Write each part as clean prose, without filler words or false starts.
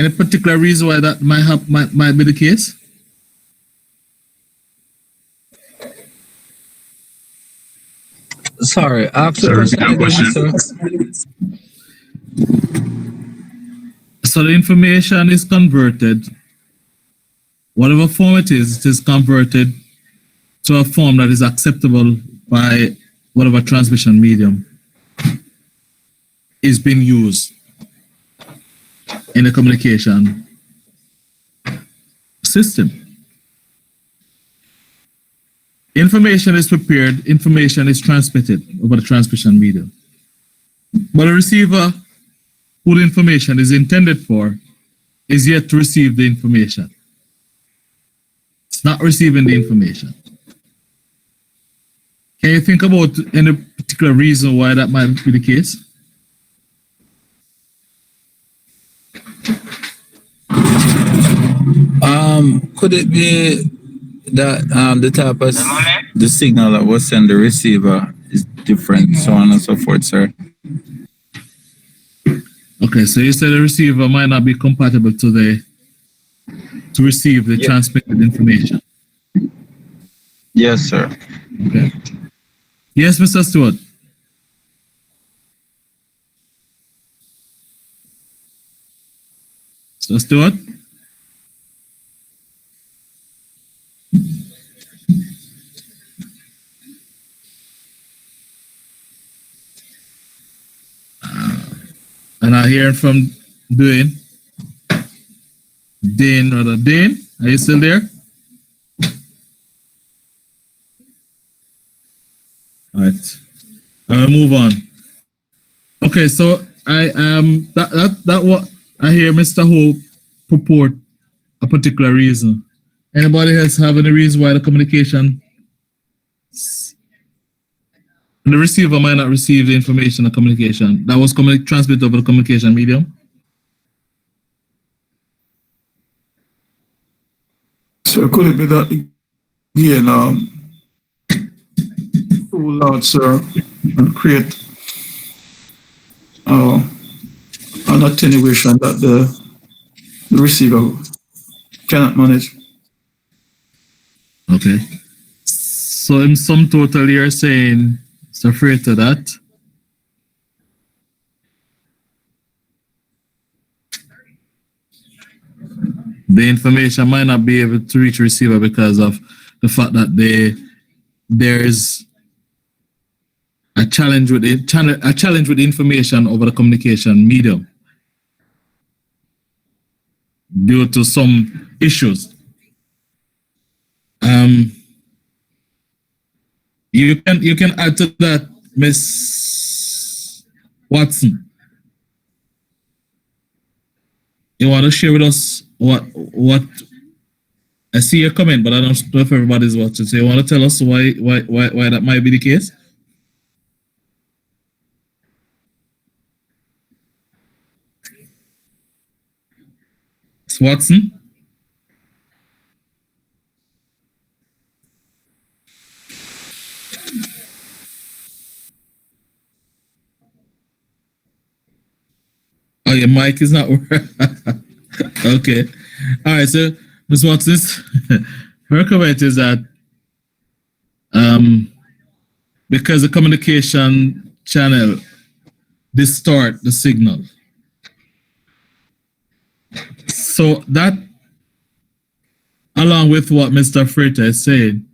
Any particular reason why that might be the case? Sorry, ask the Sir, repeat question that again, question. sir. So the information is converted, whatever form it is converted to a form that is acceptable by whatever transmission medium is being used in the communication system. Information is prepared, information is transmitted over the transmission medium. But the receiver who the information is intended for is yet to receive the information. It's not receiving the information. Can you think about any particular reason why that might be the case? Could it be that the type of the signal that was sent the receiver is different, so on and so forth, sir? Okay, so you said the receiver might not be compatible to receive the transmitted information. Yes, sir. Okay. Yes, Mr. Stewart. Mr. Stewart? And I hear from Dane. Dane, are you still there? All right. I'll move on. Okay, so that what I hear Mr. Hope purport a particular reason. Anybody else have any reason why the communication, the receiver might not receive the information or communication that was transmitted over the communication medium? So could it be that again, too loud, sir, and create an attenuation that the receiver cannot manage? Okay. So in sum total, you're saying it's afraid to that. The information might not be able to reach the receiver because of the fact that there's a challenge with the information over the communication medium due to some issues. You can add to that, Miss Watson. You want to share with us what I see your comment, but I don't know if everybody's watching. So you want to tell us why that might be the case? Miss Watson? Oh, your mic is not working. Okay. All right. So, Ms. Watson, her comment is that because the communication channel distort the signal. So that, along with what Mr. Freighter is saying,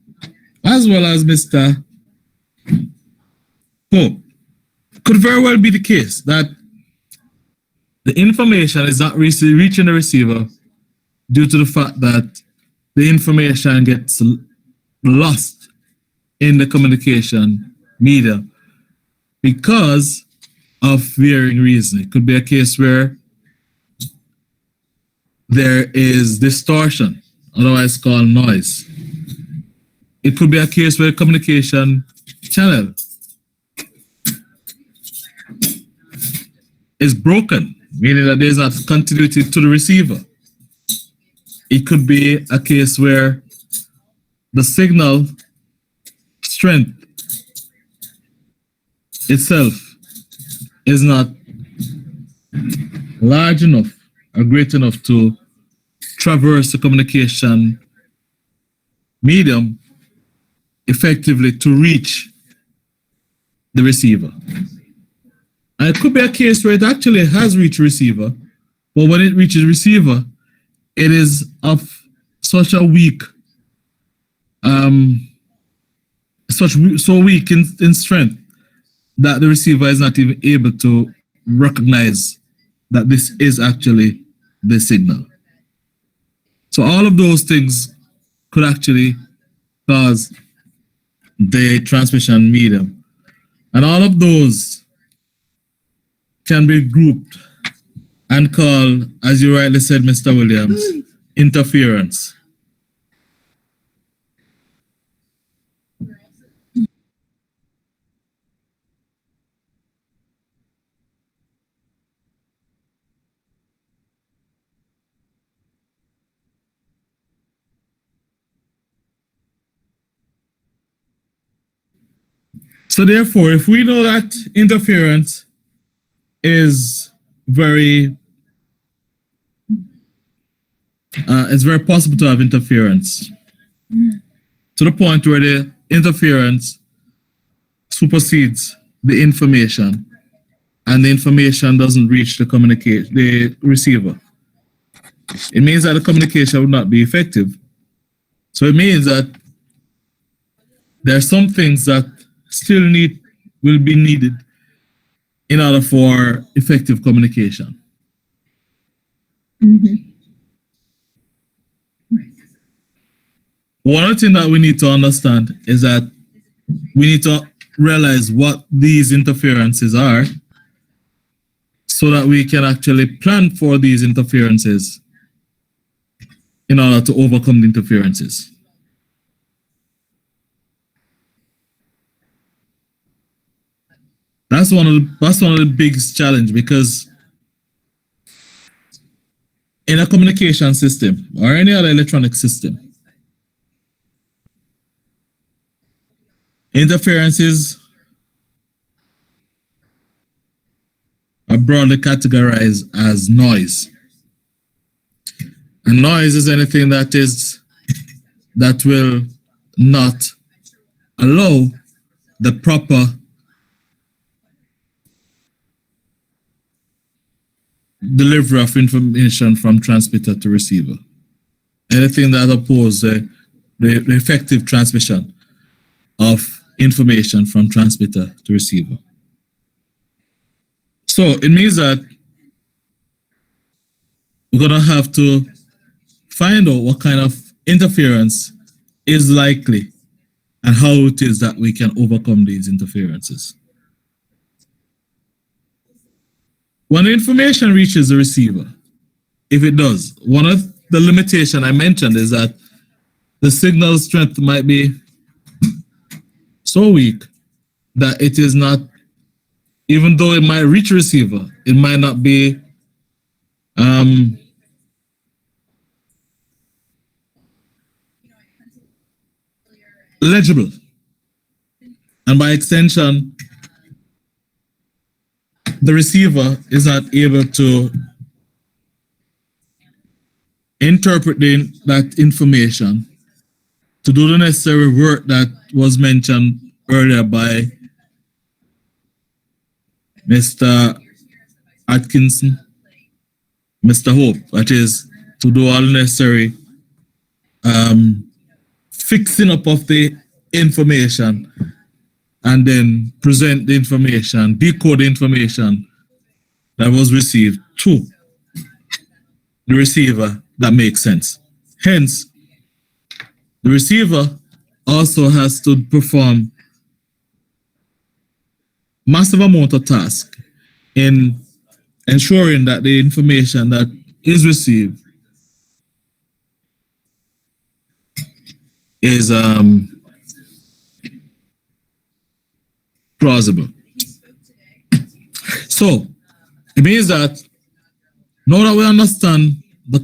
as well as Mr. Pope, could very well be the case that the information is not reaching the receiver due to the fact that the information gets lost in the communication medium because of varying reasons. It could be a case where there is distortion, otherwise called noise. It could be a case where communication channel is broken, meaning that there's not continuity to the receiver. It could be a case where the signal strength itself is not large enough are great enough to traverse the communication medium effectively to reach the receiver. And it could be a case where it actually has reached receiver, but when it reaches receiver, it is of such a weak, so weak in strength that the receiver is not even able to recognize that this is actually the signal. So all of those things could actually cause the transmission medium. And all of those can be grouped and called, as you rightly said, Mr. Williams, interference. So therefore, if we know that interference is it's very possible to have interference to the point where the interference supersedes the information and the information doesn't reach the receiver. It means that the communication would not be effective. So it means that there are some things that still will be needed in order for effective communication. One other thing that we need to understand is that we need to realize what these interferences are so that we can actually plan for these interferences in order to overcome the interferences. That's one of the biggest challenge, because in a communication system or any other electronic system, interferences are broadly categorized as noise. And noise is anything that will not allow the proper delivery of information from transmitter to receiver. Anything that opposes the effective transmission of information from transmitter to receiver. So it means that we're going to have to find out what kind of interference is likely and how it is that we can overcome these interferences. When the information reaches the receiver, if it does, one of the limitations I mentioned is that the signal strength might be so weak that it is not, even though it might reach receiver, it might not be legible. And by extension, the receiver is not able to interpret that information to do the necessary work that was mentioned earlier by Mr. Atkinson, Mr. Hope, that is to do all the necessary fixing up of the information and then present the information, decode the information that was received to the receiver that makes sense. Hence, the receiver also has to perform massive amount of tasks in ensuring that the information that is received is plausible. So it means that now that we understand the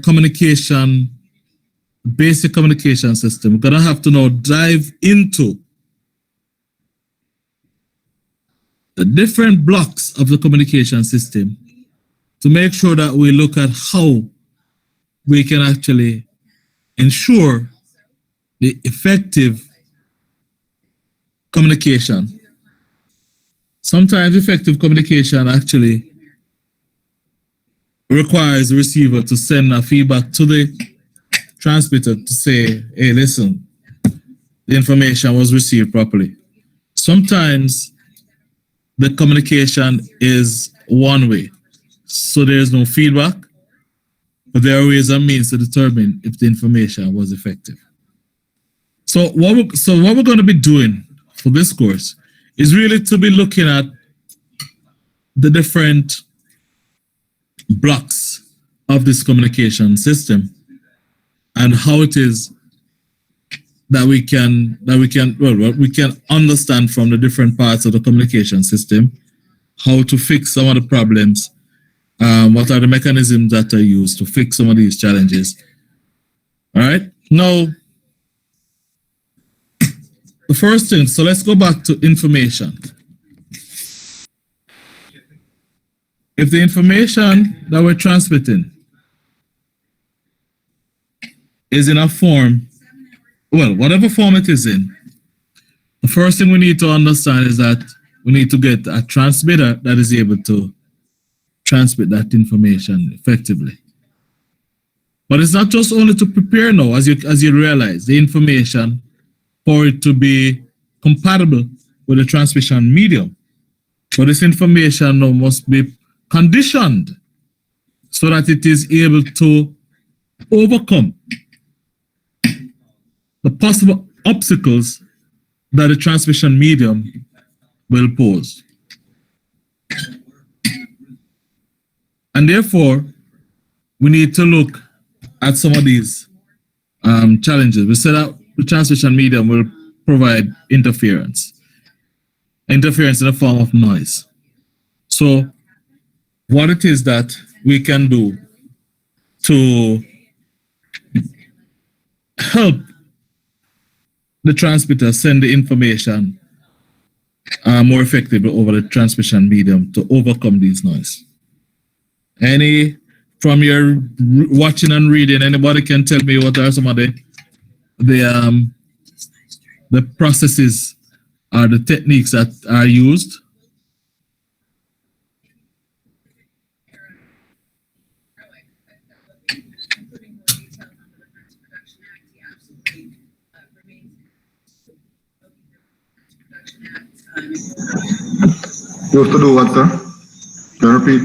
basic communication system, we're gonna have to now dive into the different blocks of the communication system to make sure that we look at how we can actually ensure the effective communication. Sometimes effective communication actually requires the receiver to send a feedback to the transmitter to say, hey, listen, the information was received properly. Sometimes the communication is one way, so there's no feedback, but there are ways and means to determine if the information was effective. So what we're going to be doing for this course is really to be looking at the different blocks of this communication system and how it is that we can understand from the different parts of the communication system how to fix some of the problems. What are the mechanisms that are used to fix some of these challenges? All right. Now, the first thing, so let's go back to information. If the information that we're transmitting is in a form, well, whatever form it is in, the first thing we need to understand is that we need to get a transmitter that is able to transmit that information effectively. But it's not just only to prepare now, as you realize, the information for it to be compatible with the transmission medium. But this information now must be conditioned so that it is able to overcome the possible obstacles that the transmission medium will pose. And therefore, we need to look at some of these challenges. We said that the transmission medium will provide interference in the form of noise. So what it is that we can do to help the transmitter send the information more effectively over the transmission medium to overcome these noise. From your watching and reading, anybody can tell me what are some of the processes or the techniques that are used? You have to do what, sir? Can you repeat?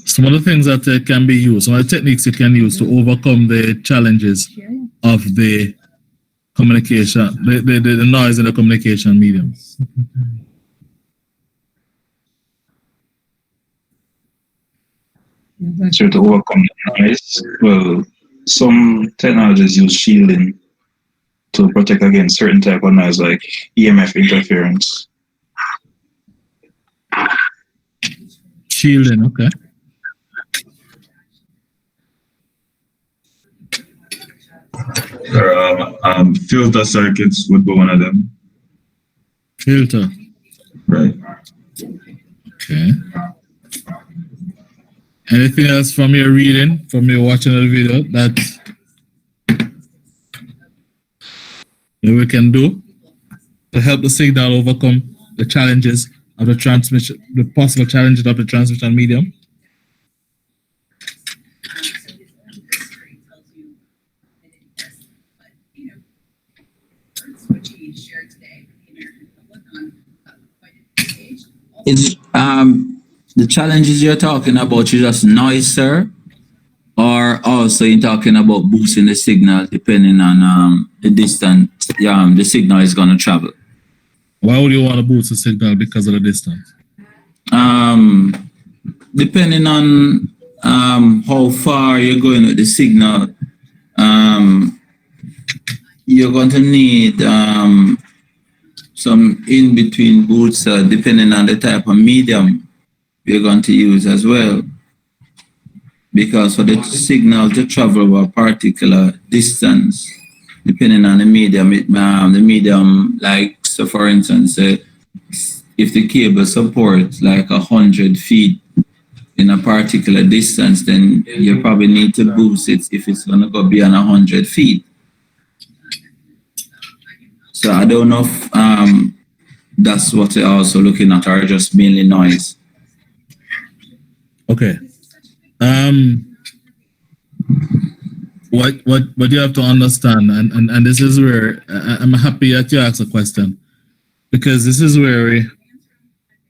Some of the things that can be used, some of the techniques you can use to overcome the challenges of the communication, the noise in the communication medium. So to overcome the noise, well, some technologies use shielding to protect against certain type of noise like EMF interference. Shielding, okay. Filter circuits would be one of them. Filter. Right. Okay. Anything else from your reading, from your watching the video that we can do to help the signal overcome the challenges of the transmission, the possible challenges of the transmission medium? Is the challenges you're talking about, you just noise, sir, or also you're talking about boosting the signal depending on the distance the signal is going to travel? Why would you want to boost the signal because of the distance? Depending on how far you're going with the signal, you're going to need some in-between booster depending on the type of medium you're going to use as well. Because for the signal to travel over a particular distance, depending on the medium, the medium, like, so for instance, if the cable supports like 100 feet, in a particular distance, then you probably need to boost it if it's going to go beyond 100 feet. So I don't know if that's what you're also looking at, or just mainly noise. Okay. What you have to understand, and this is where I'm happy that you asked a question, because this is where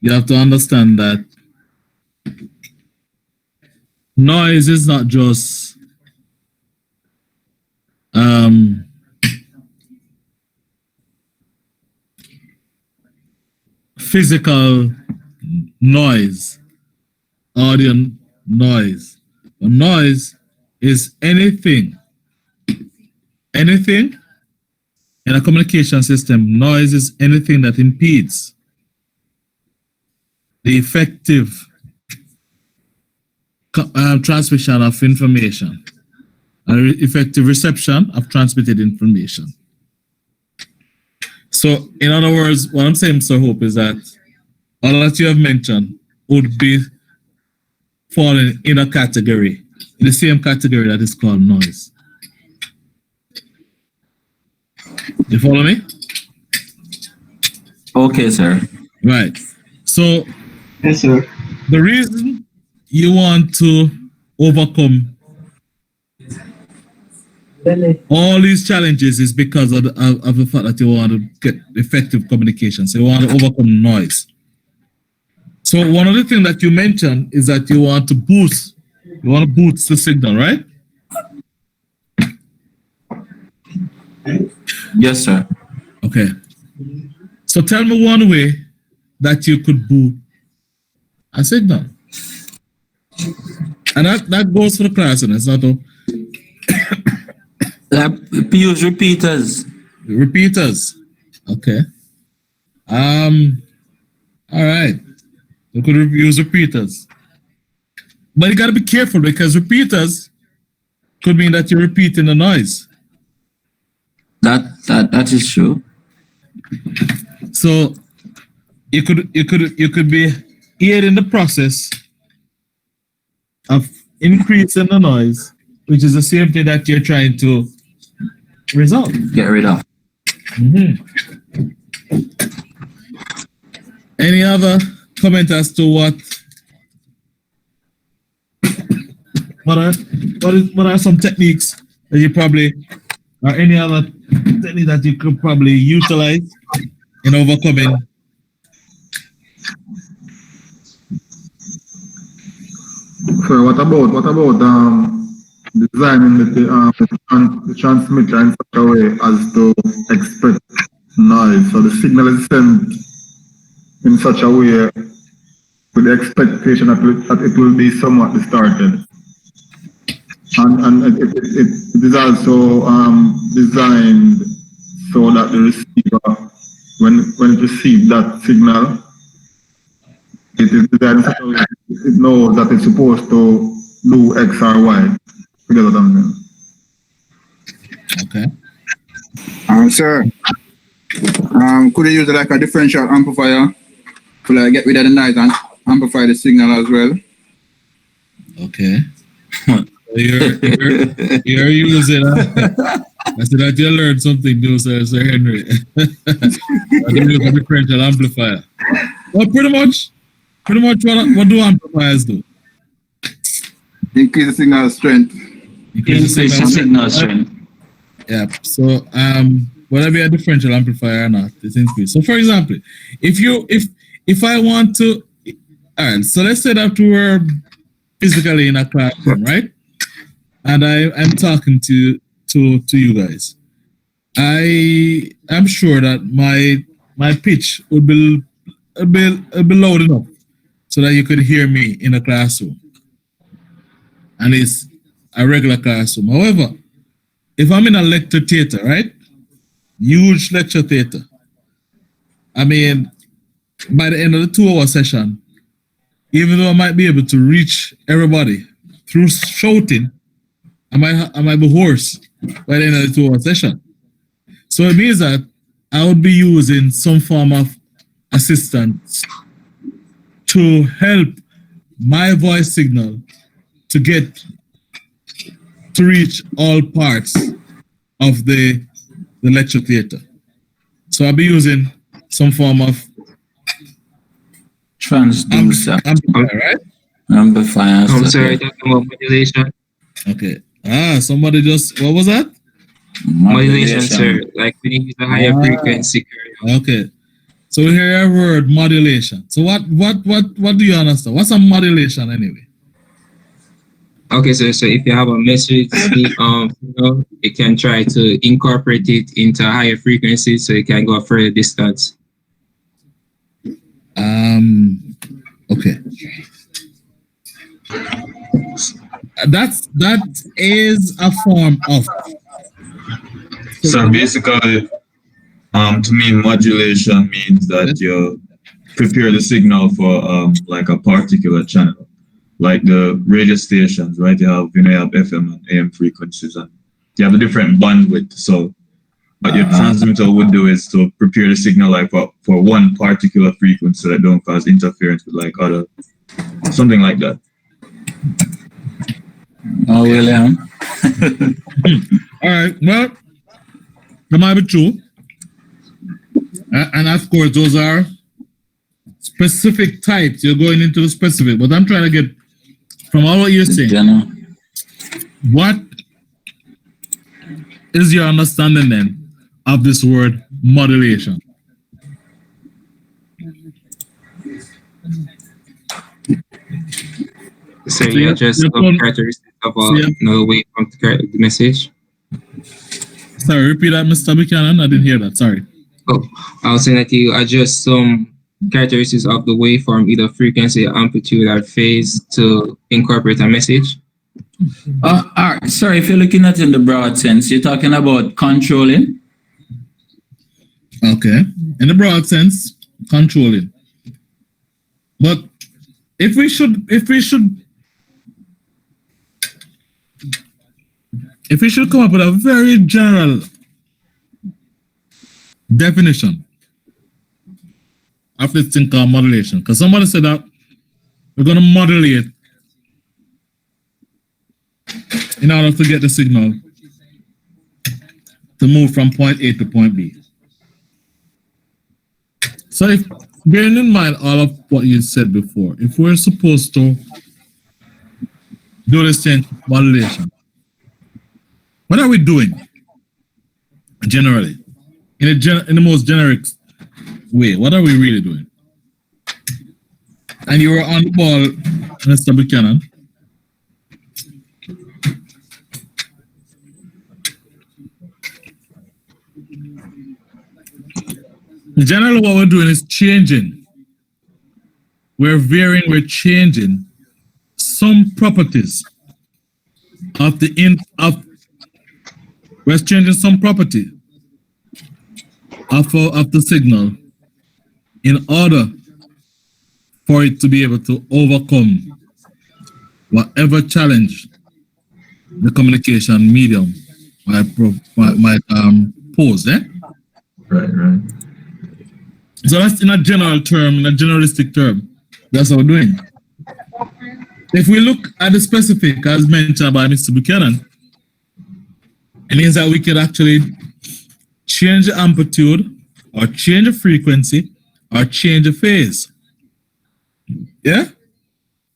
you have to understand that noise is not just physical noise, audio noise. But noise is anything in a communication system. Noise is anything that impedes the effective transmission of information and effective reception of transmitted information. So, in other words, what I'm saying, Sir Hope, is that all that you have mentioned would be falling in a category, in the same category that is called noise. You follow me? Okay, sir. Right. So, Yes, sir. the reason you want to overcome all these challenges is because of the fact that you want to get effective communication. So you want to overcome noise. So one of the things that you mentioned is that you want to boost the signal, right? Yes, sir. Okay. So tell me one way that you could boost a signal. And that goes for the class, and it's not a Use repeaters. repeaters. Okay. All right. You could use repeaters. But you gotta be careful, because repeaters could mean that you're repeating the noise. That is true. So you could be aiding the process of increasing the noise, which is the same thing that you're trying to resolve. Get rid of. Any other comment as to what are some techniques that you probably, or any other technique that you could probably utilize in overcoming? So what about designing the transmitter in such a way as to expect noise? So the signal is sent in such a way with the expectation that it will be somewhat distorted. And it is also designed so that the receiver, when it receives that signal, it is designed in such a way that it knows that it's supposed to do X or Y. You get what I'm saying? Okay. Sir, could you use like a differential amplifier to like get rid of the noise and amplify the signal as well? Okay. You're using I said that you learned something new, Sir Henry. I do use a differential amplifier. Well, pretty much what do amplifiers do? Increase the signal strength. Increase the signal strength. Yeah. So whether it be a differential amplifier or not, it's increased. So for example, if I want to, all right, so let's say that we were physically in a classroom, right? And I'm talking to you guys. I am sure that my pitch would be loud enough so that you could hear me in a classroom. And it's a regular classroom. However, if I'm in a lecture theater, right? Huge lecture theater. I mean, by the end of the 2-hour session, even though I might be able to reach everybody through shouting, I might be hoarse by the end of the 2-hour session. So it means that I would be using some form of assistance to help my voice signal to reach all parts of the lecture theater. So I'll be using some form of Transducer. amplifier, right? Amplifier. I'm sorry, talking about modulation. Okay. Somebody just, what was that? Modulation, sir. Like we need a higher frequency. Okay. So we hear a word modulation. So what do you understand? What's a modulation anyway? Okay, so if you have a message, you can try to incorporate it into a higher frequency so it can go a further distance. Okay. That is a form of. So basically, to me, modulation means that you prepare the signal for like a particular channel, like the radio stations, right? You have FM and AM frequencies, and you have a different bandwidth. So what your transmitter would do is to prepare the signal like for one particular frequency that don't cause interference with like other, something like that. Oh, William. All right. Well, that might be true. And of course, those are specific types. You're going into the specific, but I'm trying to get from all what you're saying. What is your understanding then of this word modulation? So you just characteristics of another way from the message. Sorry, repeat that, Mr. Buchanan. I didn't hear that. Sorry. Oh, I was saying that you adjust some characteristics of the waveform, either frequency, amplitude, or phase, to incorporate a message. All right. Sorry, if you're looking at it in the broad sense, you're talking about controlling. Okay, in the broad sense, controlling. But if we should come up with a very general definition of this thing called modulation, because somebody said that we're going to modulate in order to get the signal to move from point A to point B. So if, bearing in mind all of what you said before, if we're supposed to do this thing, modulation, what are we doing generally? In the most generic way, what are we really doing? And you were on the ball, Mr. Buchanan. Generally, what we're doing is changing. We're varying, we're changing some properties of we're changing some property of the signal in order for it to be able to overcome whatever challenge the communication medium might pose. Right. So that's in a general term, in a generalistic term. That's what we're doing. If we look at the specific, as mentioned by Mr. Buchanan, it means that we could actually change the amplitude, or change the frequency, or change the phase. Yeah?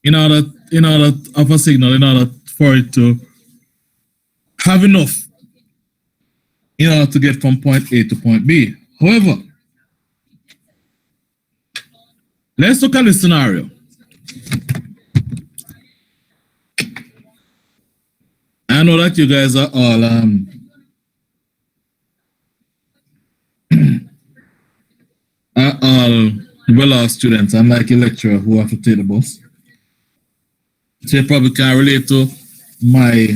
In order of a signal, in order for it to have enough in order to get from point A to point B. However, let's look at this scenario. I know that you guys are all well-off students, unlike a lecturer who have to take the bus. So you probably can relate to my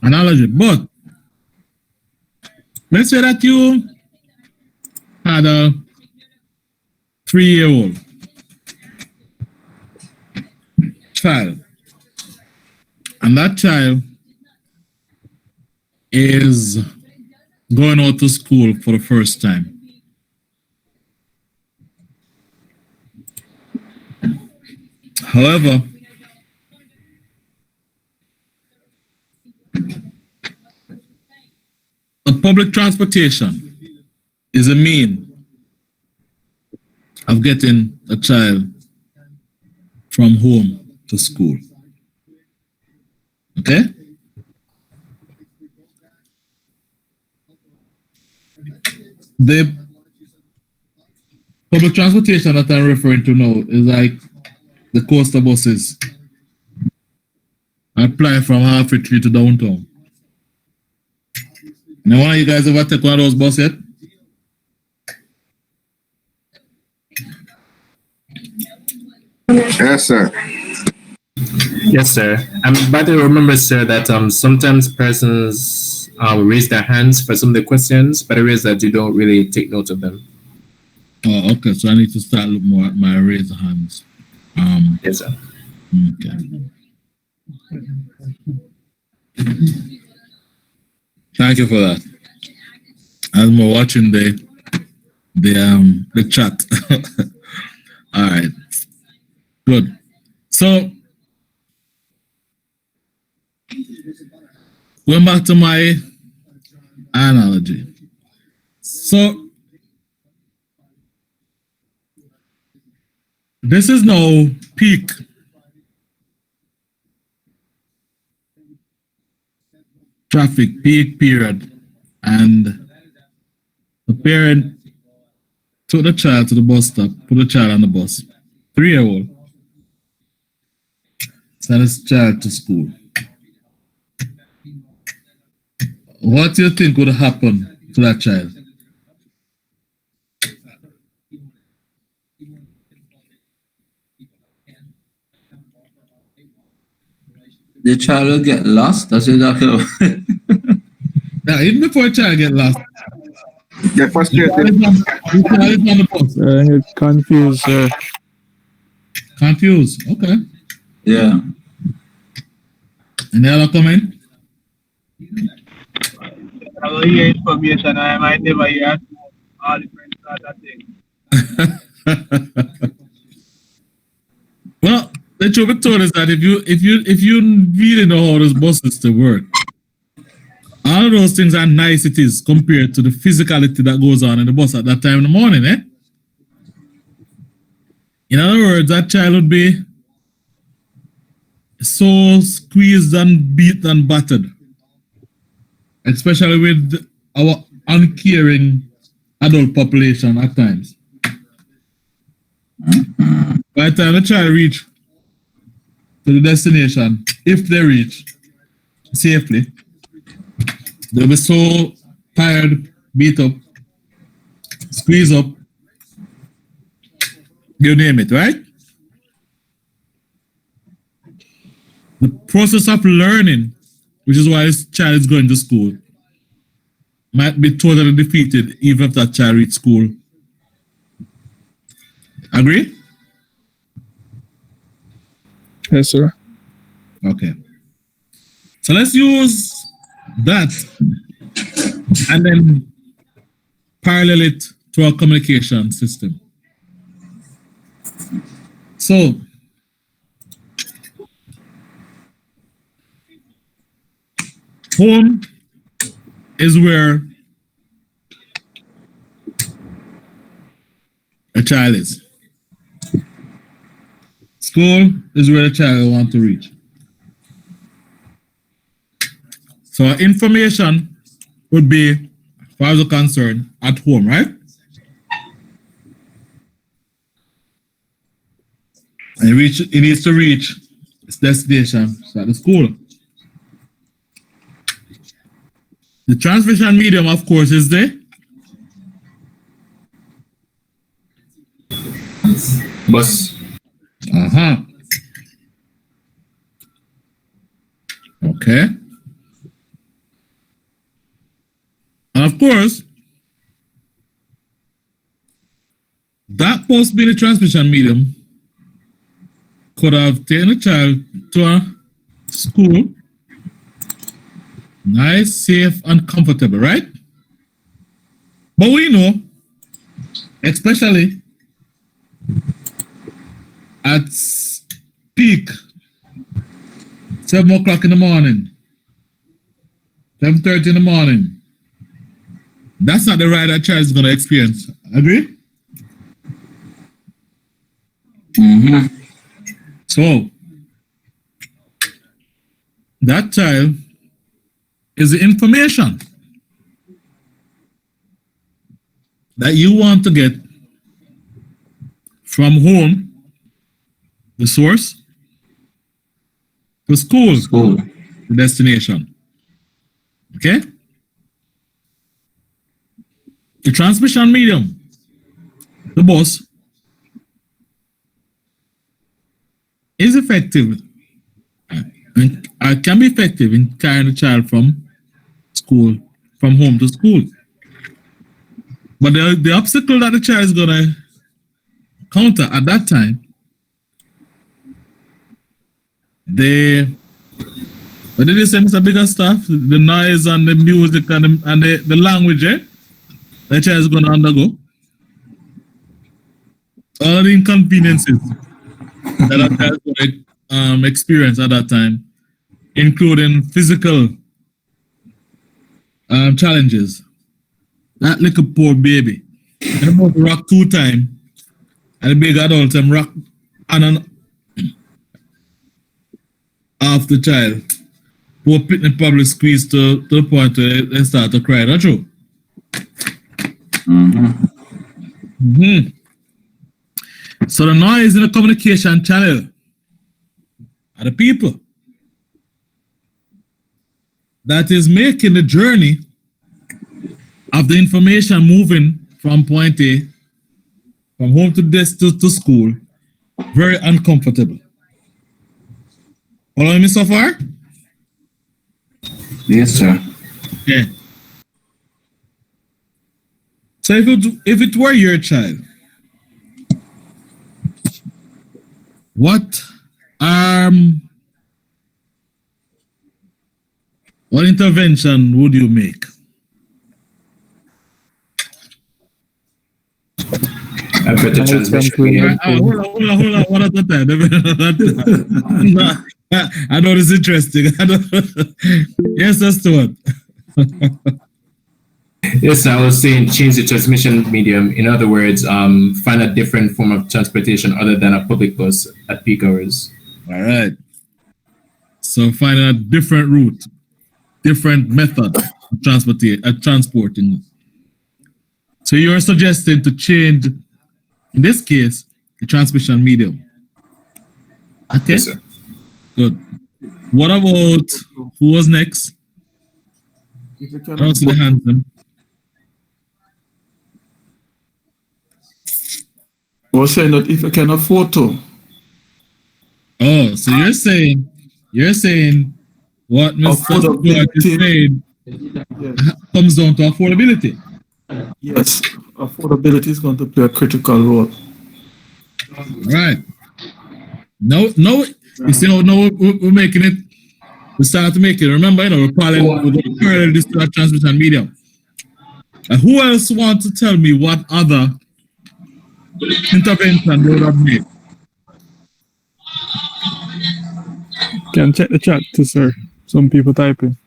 analogy. But let's say that you had a 3-year-old child, and that child is going out to school for the first time. However, a public transportation is a mean of getting a child from home to school. Okay? The public transportation that I'm referring to now is like the coastal buses. I apply from Halfway Tree to downtown. Now, one of you guys ever take one of those buses yet? Yes, sir. Yes, sir. But I remember, sir, that sometimes persons raise their hands for some of the questions, but I realize that you don't really take note of them. Oh, okay. So I need to start looking more at my raised hands. Yes, sir. Okay. Thank you for that. As we're watching the chat. All right. Good. So going back to my analogy. So this is now peak traffic, peak period, and the parent took the child to the bus stop, put the child on the bus. 3-year-old. Send his child to school. What do you think would happen to that child? The child will get lost. That's exactly what. Yeah, even before a child get lost. Get frustrated. Get confused, sir. Confused. Okay. Yeah. Any other comment? I will hear information I might never hear all different sort of things. Well, the truth be told is that if you really know how those buses to work, all of those things are niceties compared to the physicality that goes on in the bus at that time in the morning, eh? In other words, that child would be so squeezed and beat and battered, especially with our uncaring adult population at times. By the time the child reach to the destination, if they reach safely, they'll be so tired, beat up, squeezed up, you name it, right? The process of learning, which is why this child is going to school, might be totally defeated even if that child reaches school. Agree? Yes, sir. Okay. So let's use that and then parallel it to our communication system. So home is where a child is. School is where the child wants to reach. So information would be, as far as we're concerned, at home, right? And it needs to reach its destination, so at the school. The transmission medium, of course, is the Bus. uh-huh. Okay. And of course, that bus being a transmission medium could have taken a child to a school, nice, safe, and comfortable, right? But we know, especially at peak 7 o'clock in the morning, 7:30 in the morning. That's not the ride that child is going to experience. Agree? Mm-hmm. So, that child is the information that you want to get from home, the source, to school, the destination. Okay? The transmission medium, the bus, is effective and can be effective in carrying the child from home to school. But the obstacle that the child is going to counter at that time, what did they say, Mr. Bigger Stuff? The noise and the music and the language, the child is going to undergo. All the inconveniences that a child is going to experience at that time, including physical challenges. That little poor baby, and about to rock 2 times, and the big adult and rock and off the child. Poor pitney probably squeeze to the point where they start to cry. That's true. So the noise in the communication channel are the people that is making the journey of the information moving from point A, from home to school, very uncomfortable. Following me so far? Yes, sir. Yeah. So if it were your child, what intervention would you make? For the transmission. Hold on, one at a time. I know it's interesting. Yes, that's the one. Yes, I was saying change the transmission medium. In other words, find a different form of transportation other than a public bus at peak hours. All right. So find a different route, different method of transporting. So you're suggesting to change, in this case, the transmission medium. Okay. Yes, sir. Good. What about who was next? I don't see the hands. I was saying that if you can afford to. Oh, so you're saying what Mr. Clark is saying comes down to affordability. Yes, affordability is going to play a critical role. Right. No, you see how now we're making it, we start to make it. Remember, we're going to parallel this to a transmission medium. Who else wants to tell me what other intervention they would have made? Can check the chat too, sir. Some people typing.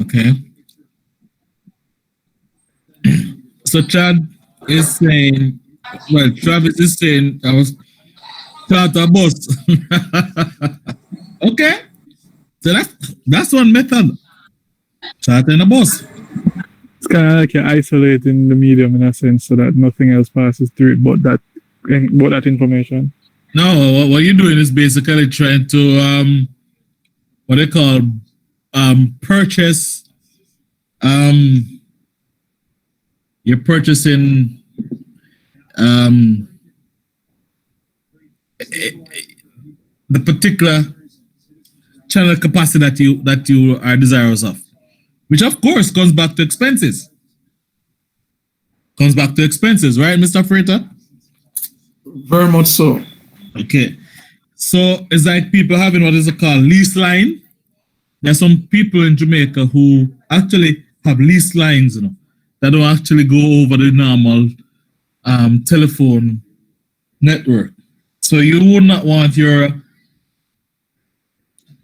Okay. So Chad is saying, well, Travis is saying I was charter bus. Okay. So that's one method. Chartering a bus. It's kind of like you're isolating the medium in a sense so that nothing else passes through it but that information. No, what you're doing is basically trying to what they call purchase. You're purchasing the particular channel capacity that you are desirous of, which of course comes back to expenses. Right, Mr. Freighter? Very much so. Okay. So it's like people having what is called lease line. There's some people in Jamaica who actually have lease lines, that don't actually go over the normal telephone network. So you would not want your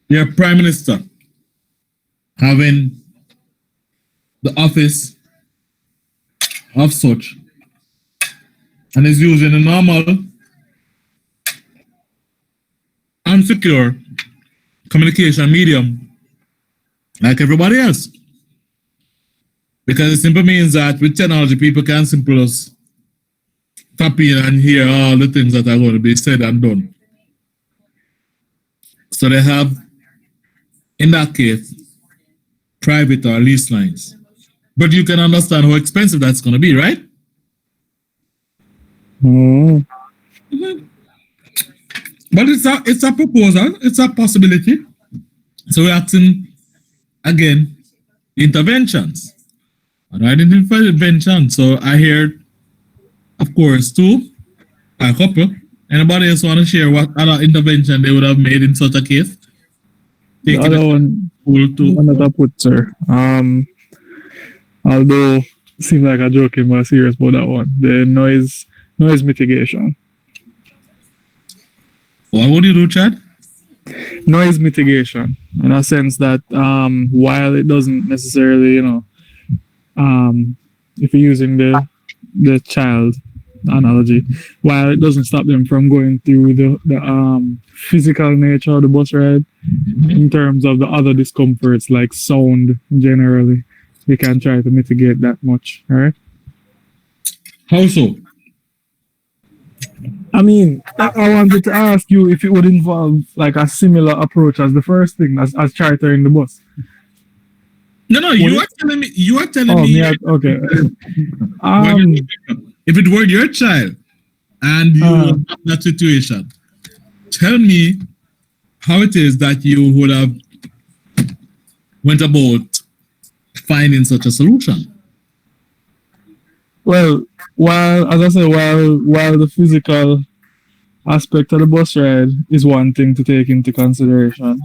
prime minister having the office of such and is using a normal and secure communication medium like everybody else. Because it simply means that with technology, people can simply just copy and hear all the things that are going to be said and done. So they have, in that case, private or lease lines. But you can understand how expensive that's going to be, right? Mm. Mm-hmm. But it's a proposal, it's a possibility. So we're asking again interventions. And identify intervention. So I heard, of course, a couple. Anybody else want to share what other intervention they would have made in such a case? The other one that I put, sir. Although it seems like a joking, but serious about that one. The noise mitigation. What would you do, Chad? Noise mitigation, in a sense that while it doesn't necessarily, if you're using the child analogy, while it doesn't stop them from going through the physical nature of the bus ride, in terms of the other discomforts like sound generally, we can try to mitigate that much, all right? How so? I mean, I wanted to ask you if it would involve like a similar approach as the first thing, as chartering the bus. No, you are telling me. You are telling Oh, me. yeah, okay. If it were your child and you were in that situation, tell me how it is that you would have went about finding such a solution. Well, while the physical aspect of the bus ride is one thing to take into consideration,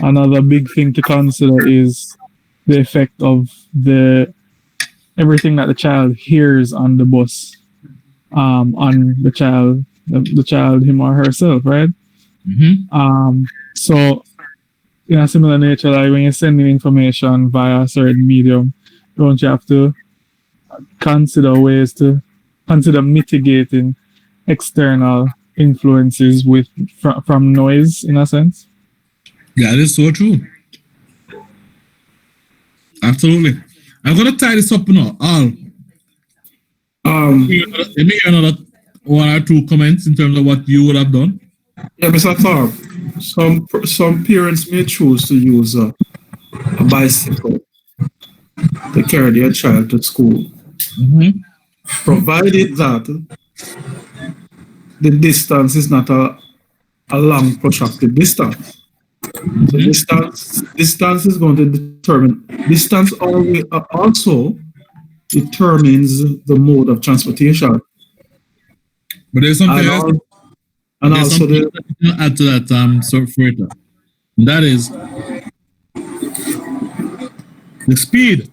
another big thing to consider is the effect of everything that the child hears on the bus, on the child, him or herself, right? So in a similar nature, like when you're sending information via a certain medium, don't you have to consider mitigating external influences from noise, in a sense? Yeah, that is so true. Absolutely. I'm gonna tie this up now. Let me hear another one or two comments in terms of what you would have done. Yeah, Mr. Thorpe, some parents may choose to use a bicycle to carry their child to school, provided that the distance is not a long protracted distance. So distance is going to determine, distance also determines the mode of transportation. But there's something else. And also add to that, further. That is the speed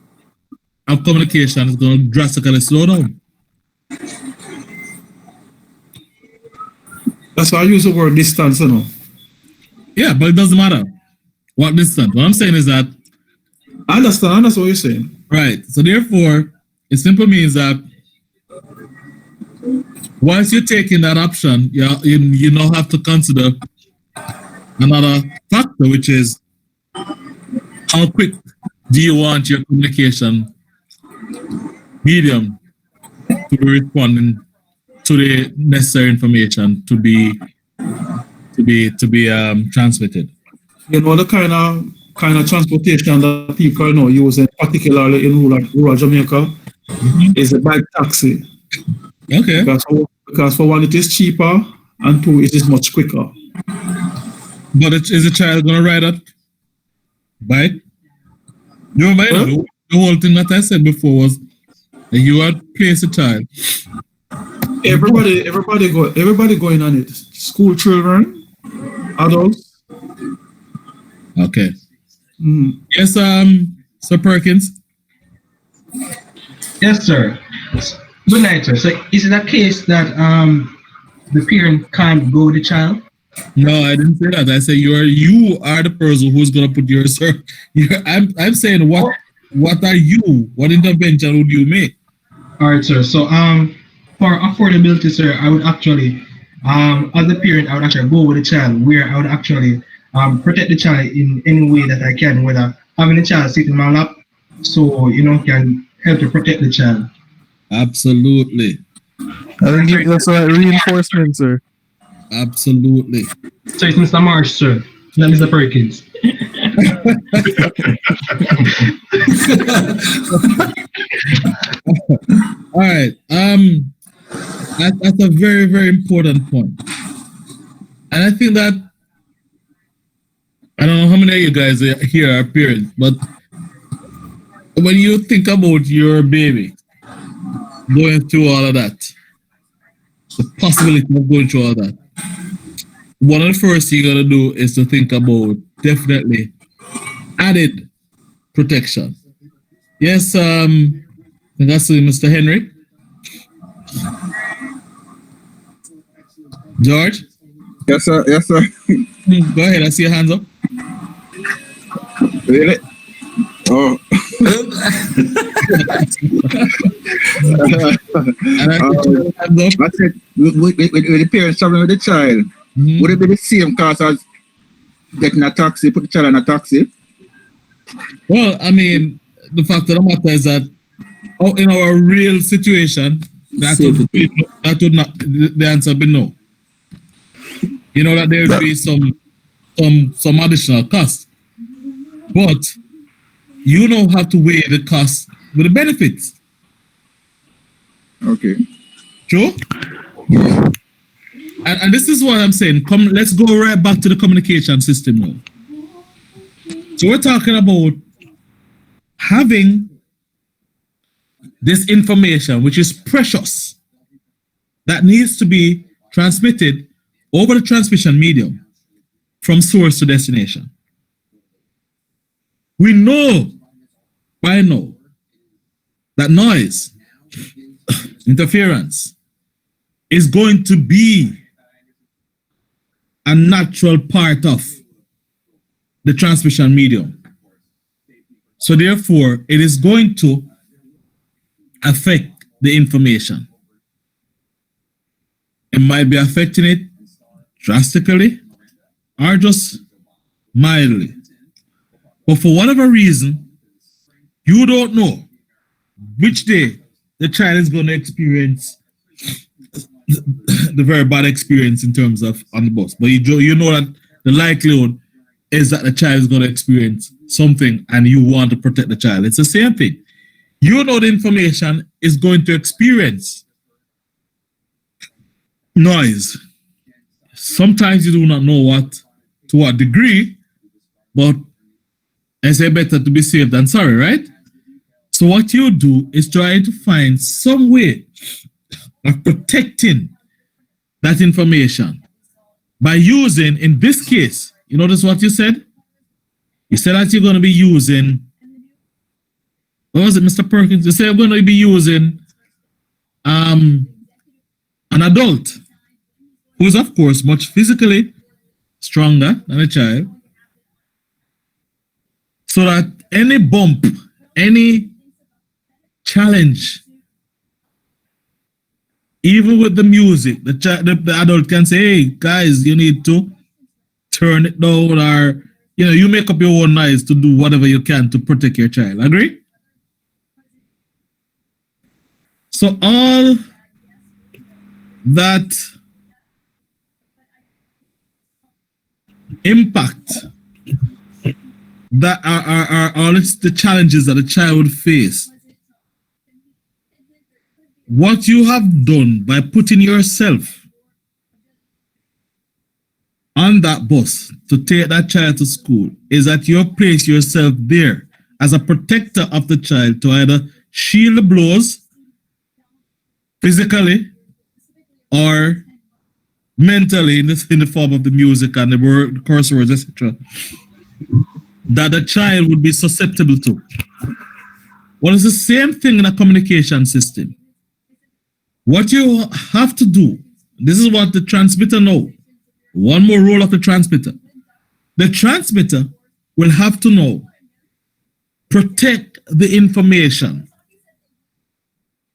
of communication is going to drastically slow down. That's why I use the word distance, you know. Yeah, but it doesn't matter what distance. What I'm saying is that I understand what you're saying. Right. So therefore, it simply means that once you're taking that option, you now have to consider another factor, which is how quick do you want your communication medium to be responding to the necessary information to be transmitted. You know, the kind of transportation that people now using, particularly in rural Jamaica, is a bike taxi. Okay. Because for one, it is cheaper, and two, it is much quicker. But is the child going to ride that bike? You remember the whole thing that I said before was that you had placed a child. Everybody going on it. School children, adults. Okay. Yes, Sir Perkins. Yes, sir. Good night, sir. So is it a case that the parent can't go with the child? No, I didn't say that. I said you are the person who's gonna put your I'm saying what are you? What intervention would you make? All right, sir. So for affordability, sir, I would actually as a parent, I would actually go with the child where I would actually protect the child in any way that I can, whether having the child sit in my lap, so can help to protect the child. Absolutely. I think that's right. Reinforcement, sir. Absolutely. So it's Mr. Marsh, sir, not Mr. Perkins. All right. That's a very, very important point. And I think that I don't know how many of you guys here are parents, but when you think about your baby going through all of that, the possibility of going through all that, one of the first things you gotta do is to think about definitely added protection. Yes, I think that's Mr. Henry. George? Yes, sir. Yes, sir. Go ahead, I see your hands up. Really? Oh. That's it. With the parents traveling with the child, would it be the same cost as getting a taxi, put the child in a taxi? Well, I mean, the fact of the matter is that in our real situation, that would not, the answer would be no. You know that there would be some additional cost. But you don't have to weigh the cost with the benefits. Okay. True? And this is what I'm saying. Let's go right back to the communication system now. So we're talking about having this information, which is precious, that needs to be transmitted over the transmission medium from source to destination. We know by now that noise, interference, is going to be a natural part of the transmission medium. So therefore, it is going to affect the information. It might be affecting it drastically or just mildly. But for whatever reason, you don't know which day the child is going to experience the very bad experience in terms of on the bus. But you know that the likelihood is that the child is going to experience something and you want to protect the child. It's the same thing. You know the information is going to experience noise. Sometimes you do not know to what degree, but I say better to be safe than sorry, right? So what you do is try to find some way of protecting that information by using, in this case, you notice what you said? You said that you're going to be using, what was it, Mr. Perkins? You said you're going to be using an adult who is, of course, much physically stronger than a child, so that any bump, any challenge, even with the music, the adult can say, hey, guys, you need to turn it down, or, you make up your own noise to do whatever you can to protect your child. Agree? So all that impact that are all the challenges that a child would face. What you have done by putting yourself on that bus to take that child to school is that you place yourself there as a protector of the child to either shield the blows physically or mentally in the form of the music and the curse words, etc., that the child would be susceptible to. Well, it's the same thing in a communication system. What you have to do This is what the transmitter know. One more role of the transmitter. The transmitter will have to know, protect the information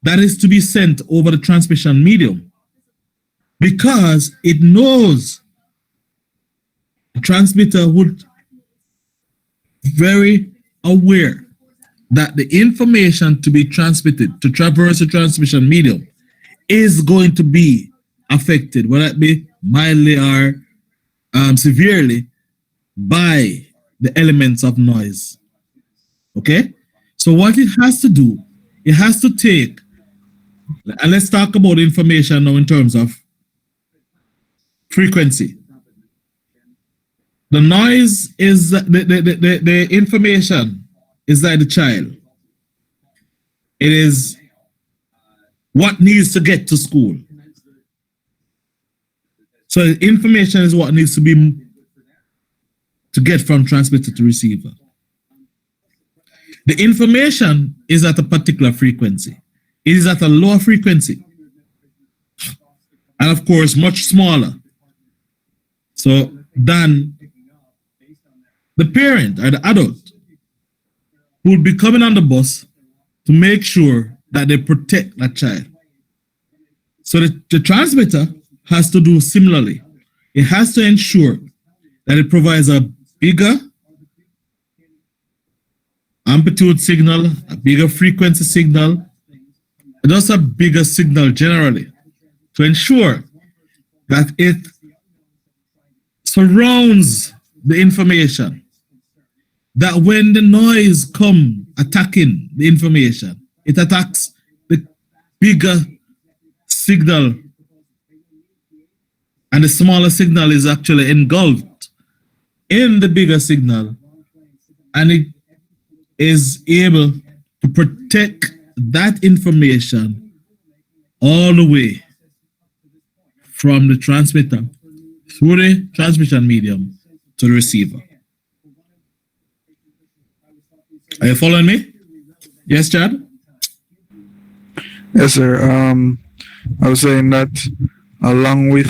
that is to be sent over the transmission medium, because it knows the transmitter would very aware that the information to be transmitted to traverse the transmission medium is going to be affected, whether it be mildly or severely, by the elements of noise. Okay? So what it has to do, it has to take, and let's talk about information now in terms of frequency. The noise is the information is like the child. It is what needs to get to school. So information is what needs to be to get from transmitter to receiver. The information is at a particular frequency. It is at a lower frequency. And of course, much smaller. So then the parent or the adult would be coming on the bus to make sure that they protect that child. So the transmitter has to do similarly. It has to ensure that it provides a bigger amplitude signal, a bigger frequency signal, and also a bigger signal generally, to ensure that it surrounds the information, that when the noise come attacking the information, it attacks the bigger signal, and the smaller signal is actually engulfed in the bigger signal, and it is able to protect that information all the way from the transmitter through the transmission medium to the receiver. Are you following me? Yes, Chad? Yes, sir. I was saying that along with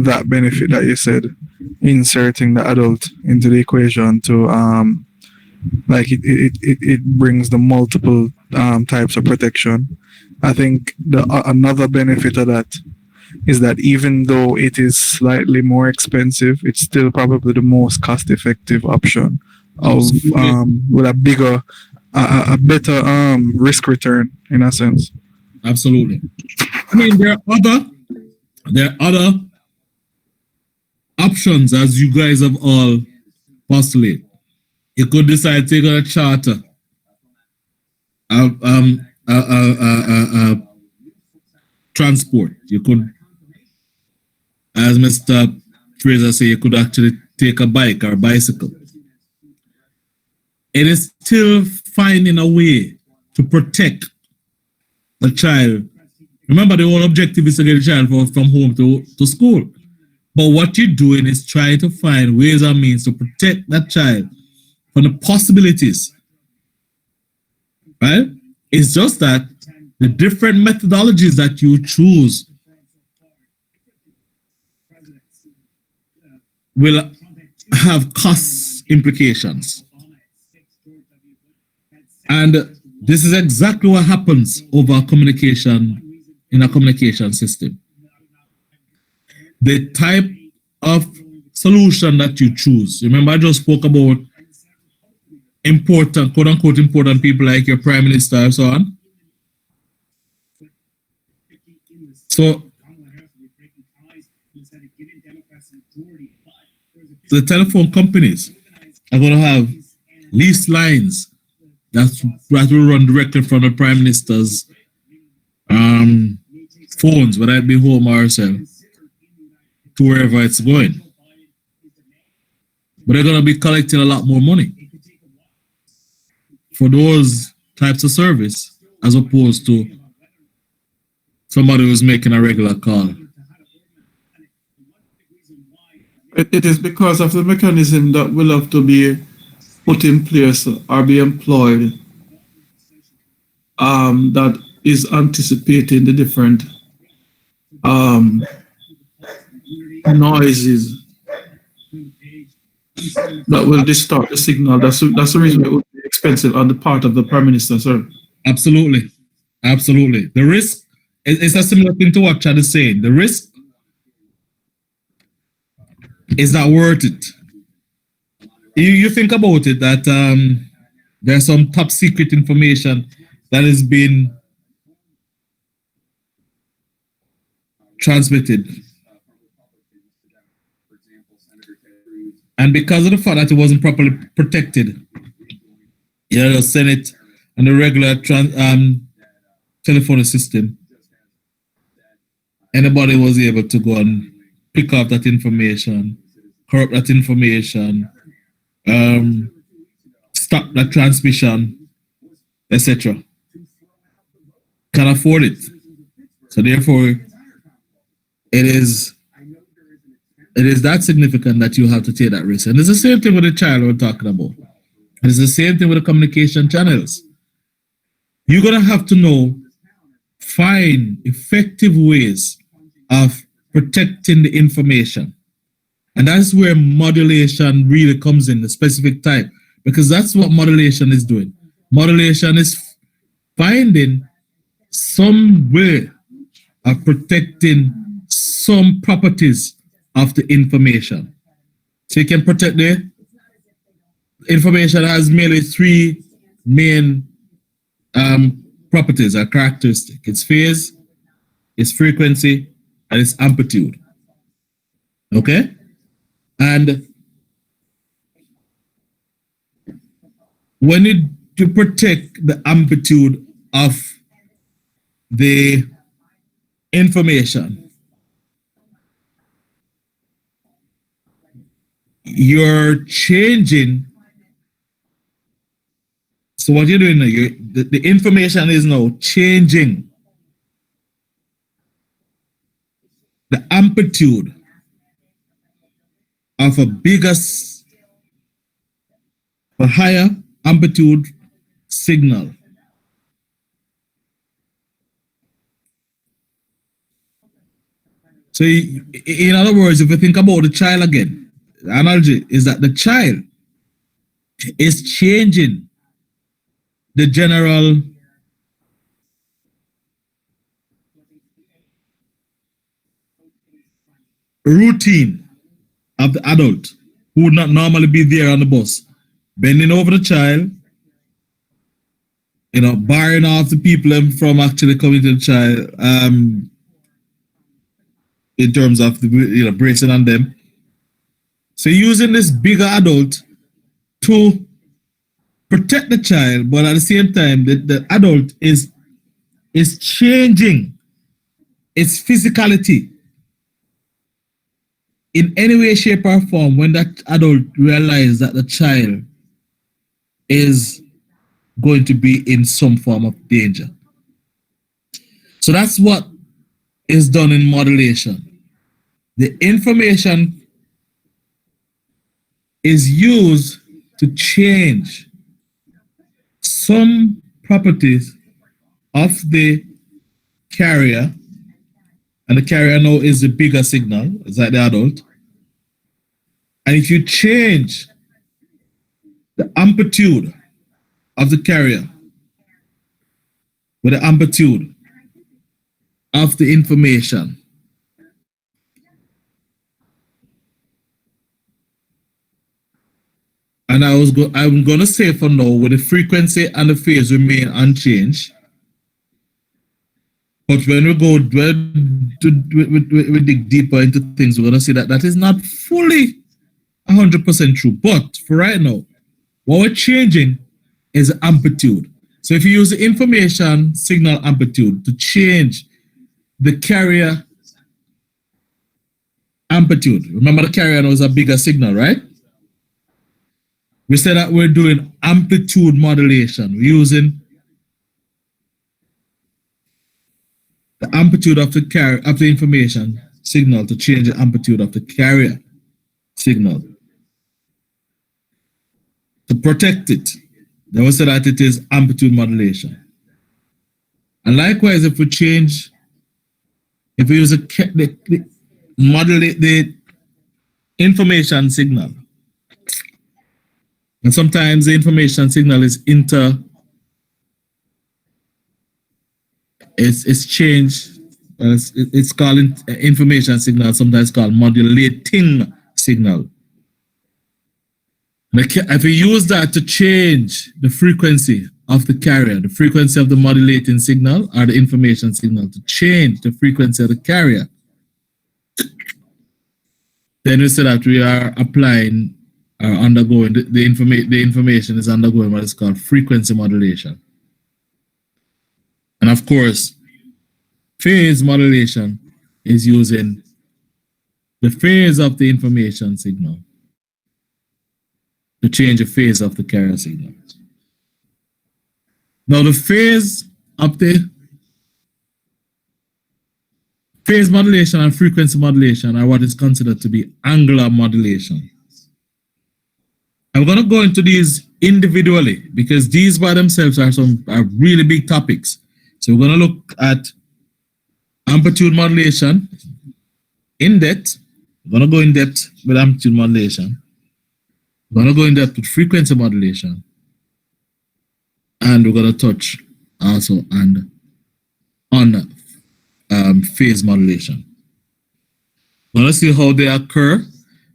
that benefit that you said, inserting the adult into the equation to like it brings the multiple types of protection. I think the another benefit of that is that even though it is slightly more expensive, it's still probably the most cost-effective option of with a bigger, a better risk return in a sense. Absolutely. I mean, there are other options, as you guys have all postulated. You could decide to take a charter, transport. You could, as Mr. Fraser said, you could actually take a bike or a bicycle. It is still finding a way to protect the child. Remember, the whole objective is to get the child from home to school. But what you're doing is trying to find ways and means to protect that child from the possibilities. Right? It's just that the different methodologies that you choose will have cost implications. And this is exactly what happens over communication in a communication system. The type of solution that you choose. Remember, I just spoke about important, quote unquote, important people like your prime minister and so on. So the telephone companies are going to have leased lines that will run directly from the prime minister's phones, whether it be home or cell, to wherever it's going. But they're going to be collecting a lot more money for those types of service as opposed to somebody who's making a regular call. It is because of the mechanism that will have to be put in place or be employed that is anticipating the different noises that will distort the signal. That's the reason it would be expensive on the part of the Prime Minister, sir. Absolutely. Absolutely. The risk is a similar thing to what Chad is saying. The risk is not worth it. You think about it that there's some top secret information that has been transmitted. And because of the fact that it wasn't properly protected, the Senate and the regular telephone system, anybody was able to go and pick up that information, corrupt that information, stop that transmission, etc. Can afford it. So therefore, it is that significant that you have to take that risk. And it's the same thing with the child we're talking about. And it's the same thing with the communication channels. You're going to have to find effective ways of protecting the information. And that's where modulation really comes in, the specific type, because that's what modulation is doing. Modulation is finding some way of protecting some properties of the information. So you can protect the information that has merely three main properties or characteristics. Its phase, its frequency, and its amplitude. Okay? And when you protect the amplitude of the information, you're changing. So what you're doing now, the information is now changing the amplitude of a higher amplitude signal. So in other words, if you think about the child again, the analogy is that the child is changing the general routine of the adult who would not normally be there on the bus, bending over the child, barring off the people from actually coming to the child, in terms of the bracing on them. So using this bigger adult to protect the child, but at the same time, the adult is changing its physicality in any way, shape, or form when that adult realizes that the child is going to be in some form of danger. So that's what is done in modulation. The information is used to change some properties of the carrier, and the carrier now is the bigger signal, it's like the adult. And if you change the amplitude of the carrier with the amplitude of the information, and I'm going to say for now, with the frequency and the phase remain unchanged. But when we go we dig deeper into things, we're going to see that is not fully 100% true. But for right now, what we're changing is the amplitude. So if you use the information signal amplitude to change the carrier amplitude, remember the carrier was a bigger signal, right? We said that we're doing amplitude modulation. We're using the amplitude of the information signal to change the amplitude of the carrier signal to protect it. Then we said that it is amplitude modulation. And likewise, if we use modulate the information signal. And sometimes the information signal is it's changed. It's called information signal, sometimes called modulating signal. If you use that to change the frequency of the carrier, the frequency of the modulating signal or the information signal, to change the frequency of the carrier, then we say that we are applying or undergoing, the information is undergoing what is called frequency modulation. And of course, phase modulation is using the phase of the information signal to change the phase of the carrier signal. Now the phase modulation and frequency modulation are what is considered to be angular modulation. I'm going to go into these individually because these by themselves are really big topics. So we're going to look at amplitude modulation in depth. We're going to go in depth with amplitude modulation. We're going to go in depth with frequency modulation. And we're going to touch also on phase modulation. We're going to see how they occur.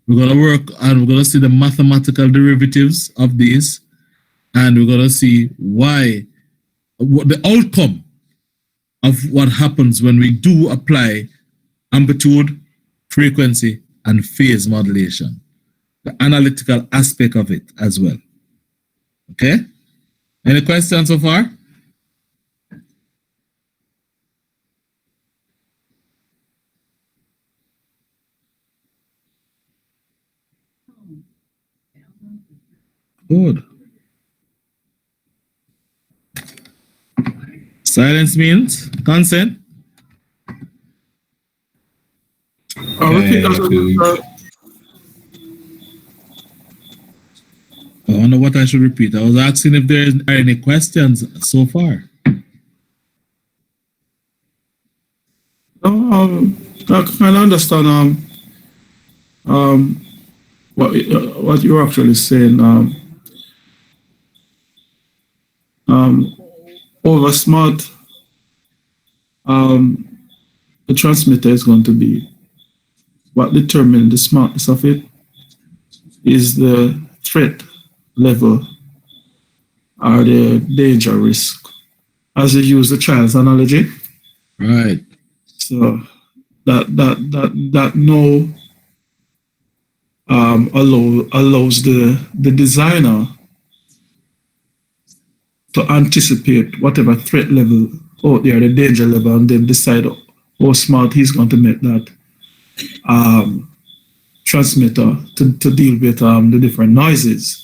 We're going to work and we're going to see the mathematical derivatives of these. And we're going to see what the outcome of what happens when we do apply amplitude, frequency, and phase modulation. The analytical aspect of it as well. Okay? Any questions so far? Good. Silence means consent. Repeat that. I wonder what I should repeat. I was asking if there are any questions so far. I can understand what you're actually saying. Over smart, the transmitter is going to be what determines the smartness of it is the threat level or the danger risk, as you use the child's analogy. Right. So that no allows the designer to anticipate whatever threat level out there, the danger level, and then decide how smart he's going to make that transmitter to deal with the different noises.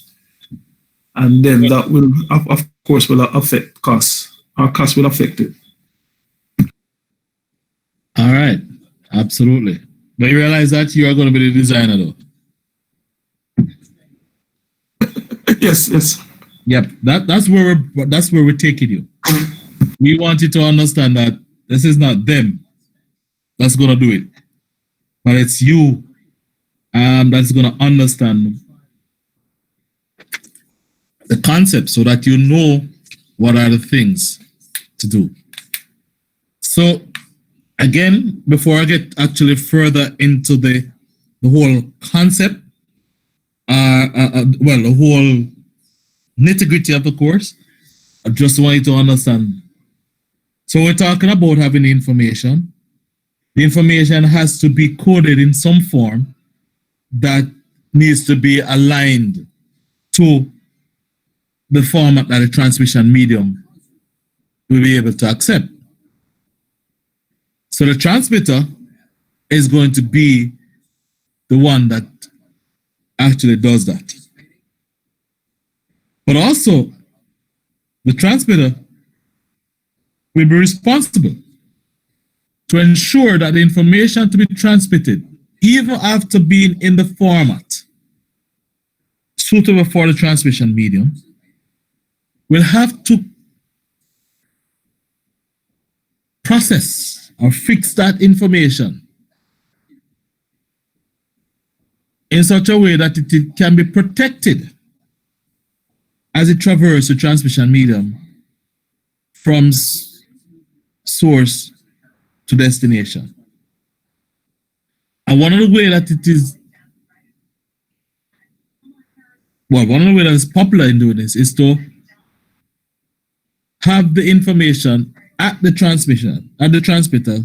And then that will, of course, will affect costs. Our costs will affect it. All right. Absolutely. But you realize that you are going to be the designer, though. Yes. Yep. That's where we're taking you. We want you to understand that this is not them that's going to do it, but it's you that's going to understand the concept so that you know what are the things to do. So again, before I get actually further into the whole concept, the whole nitty-gritty of the course, I just want you to understand. So we're talking about having the information. The information has to be coded in some form that needs to be aligned to the format that the transmission medium will be able to accept. So the transmitter is going to be the one that actually does that. But also, the transmitter will be responsible to ensure that the information to be transmitted, even after being in the format suitable for the transmission medium, will have to process or fix that information in such a way that it can be protected as it traverses the transmission medium from source to destination. And one of the ways that it is, well, one of the ways that is popular in doing this is to have the information at the transmitter,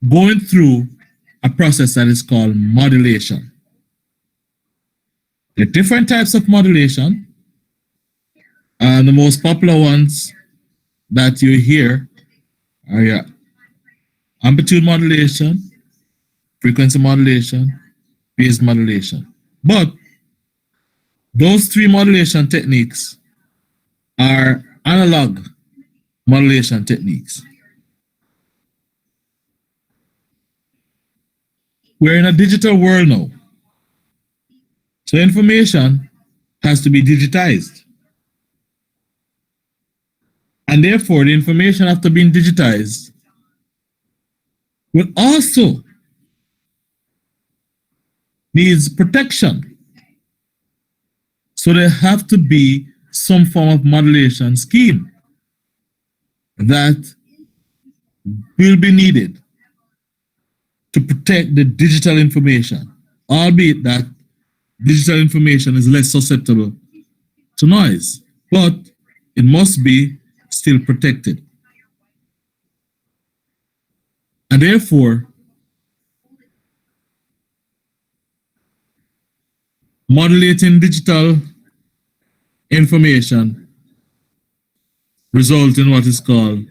going through a process that is called modulation. There are different types of modulation, and the most popular ones that you hear are your amplitude modulation, frequency modulation, phase modulation. But those three modulation techniques are analog modulation techniques. We're in a digital world now. So information has to be digitized. And therefore, the information after being digitized will also needs protection. So there have to be some form of modulation scheme that will be needed to protect the digital information, albeit that digital information is less susceptible to noise, but it must be still protected. And therefore, modulating digital information results in what is called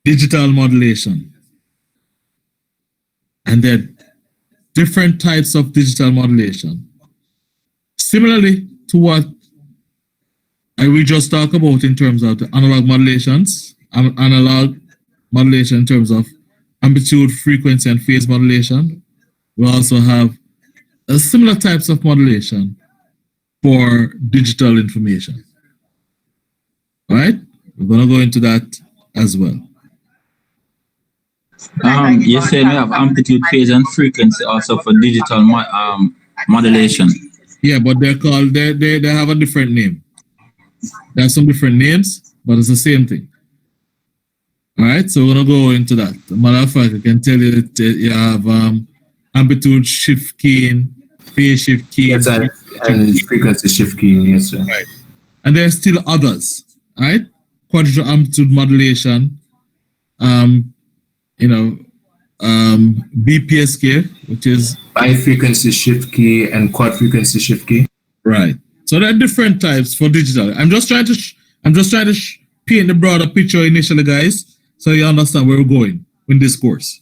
digital modulation. And there are different types of digital modulation. Similarly to what we just talked about in terms of the analog modulations, analog modulation in terms of amplitude, frequency, and phase modulation, we also have similar types of modulation for digital information. All right? We're going to go into that as well. You said we have amplitude, phase, and frequency also for digital modulation. Yeah, but they're called, they have a different name. They have some different names, but it's the same thing. All right, so we're going to go into that. Matter of fact, I can tell you that you have amplitude shift keying, phase shift keying, yes, and frequency shift keying, yes, sir. Right. And there are still others, right? Quadruple amplitude modulation, BPSK, which is bi-frequency shift key and quad frequency shift key. Right. So there are different types for digital. I'm just trying to paint the broader picture initially, guys, so you understand where we're going in this course.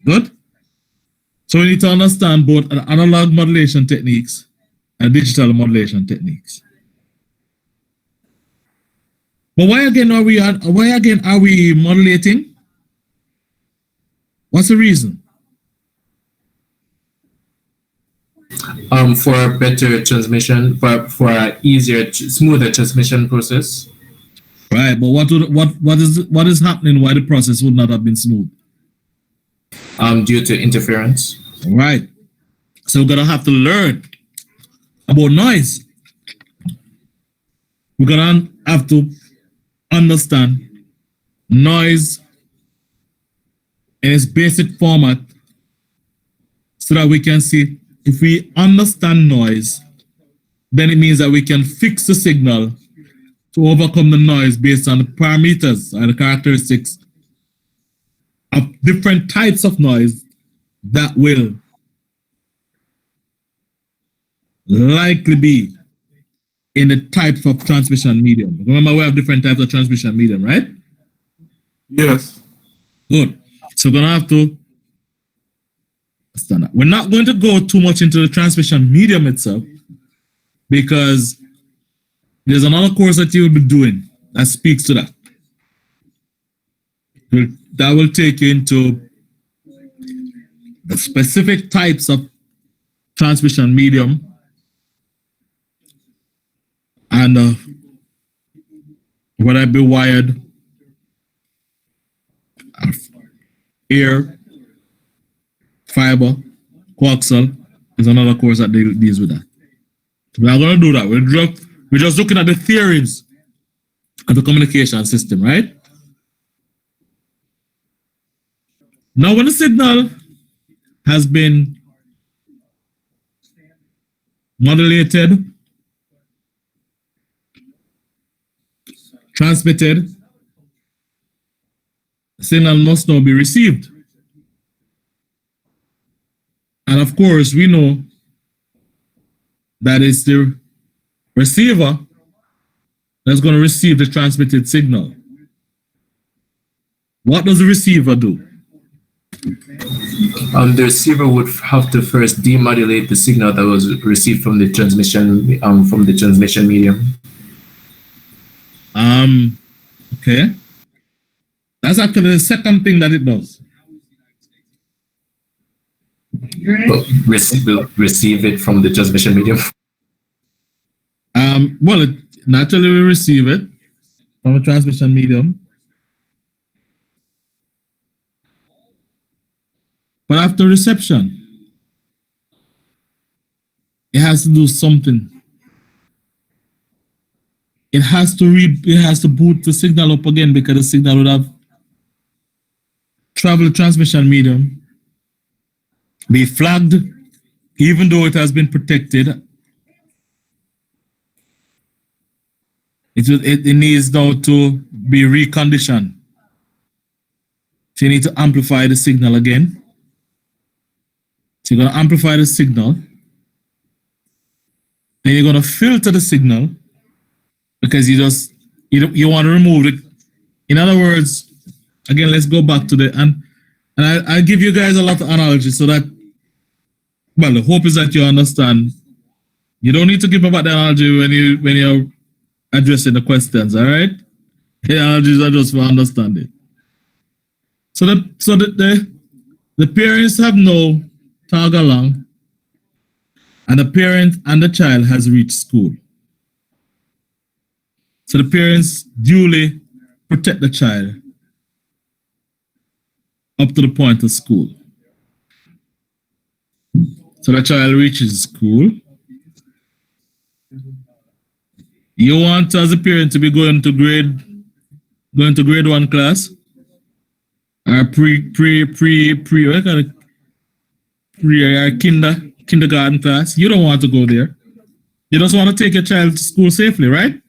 Good. So we need to understand both analog modulation techniques and digital modulation techniques. But why again are we modulating? What's the reason? For better transmission, for an easier, smoother transmission process. Right, but what is happening? Why the process would not have been smooth? Due to interference. Right. So we're gonna have to learn about noise. We're gonna have to understand noise in its basic format so that we can see if we understand noise, then it means that we can fix the signal to overcome the noise based on the parameters and the characteristics of different types of noise that will likely be in the types of transmission medium. Remember, we have different types of transmission medium, right? Yes. Good. So we're going to have to understand that. We're not going to go too much into the transmission medium itself because there's another course that you will be doing that speaks to that. That will take you into the specific types of transmission medium and whether it be wired, air, fiber, coaxial is another course that deals with that. We're not going to do that. We're just looking at the theories of the communication system, right? Now, when the signal has been modulated, transmitted, the signal must now be received. And of course, we know that it's the receiver that's going to receive the transmitted signal. What does the receiver do? The receiver would have to first demodulate the signal that was received from the transmission medium. Okay. That's actually the second thing that it does. But receive it from the transmission medium. Well, it naturally will receive it from a transmission medium. But after reception, it has to do something. It has to boot the signal up again, because the signal would have traveled transmission medium, be flagged, even though it has been protected. It needs now to be reconditioned. So you need to amplify the signal again. So you're going to amplify the signal. Then you're going to filter the signal, because you want to remove it. In other words, again, let's go back to and I'll give you guys a lot of analogies so that, well, the hope is that you understand. You don't need to give about the analogy when you're addressing the questions, all right? The analogies are just for understanding. So the parents have no tag along, and the parent and the child has reached school. So the parents duly protect the child up to the point of school. So the child reaches school. You want, as a parent, to be going to grade 1 class, or kindergarten class. You don't want to go there. You just want to take your child to school safely, right?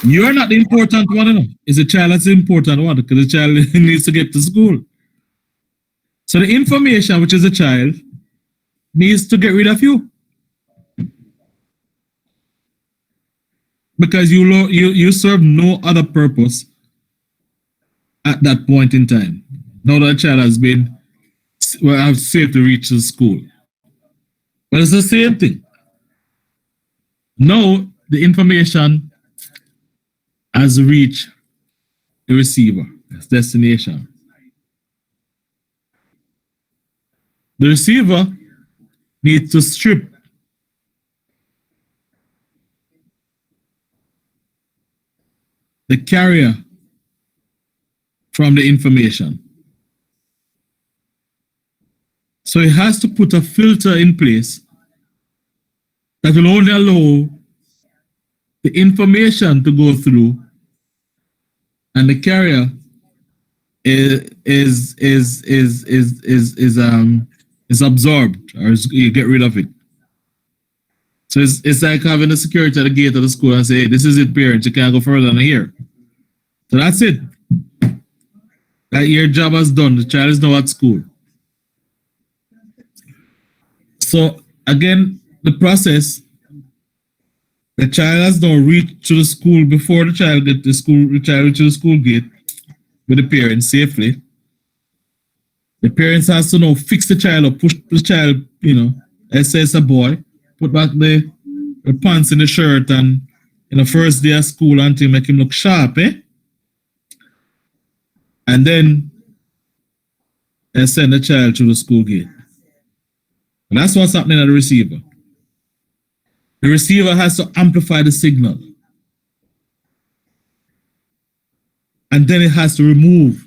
You're not the important one, enough. It's the child that's the important one, because the child needs to get to school. So the information, which is the child, needs to get rid of you, because you serve no other purpose at that point in time. Now that child has been safe to reach the school. But it's the same thing. Now the information has reached the receiver, its destination. The receiver needs to strip the carrier from the information. So it has to put a filter in place that will only allow the information to go through, and the carrier is absorbed, or you get rid of it. So it's like having a security at the gate of the school and say, hey, this is it, parents, you can't go further than here. So that's it. That your job is done. The child is now at school. So again, the process, the child has now reached to the school before the child get to school. The child reaches the school gate with the parents safely. The parents has to now fix the child up, push the child, let's say it's a boy, put back the pants in the shirt, and first day of school until make him look sharp, and then they send the child to the school gate. And that's what's happening at the receiver. The receiver has to amplify the signal. and then it has to remove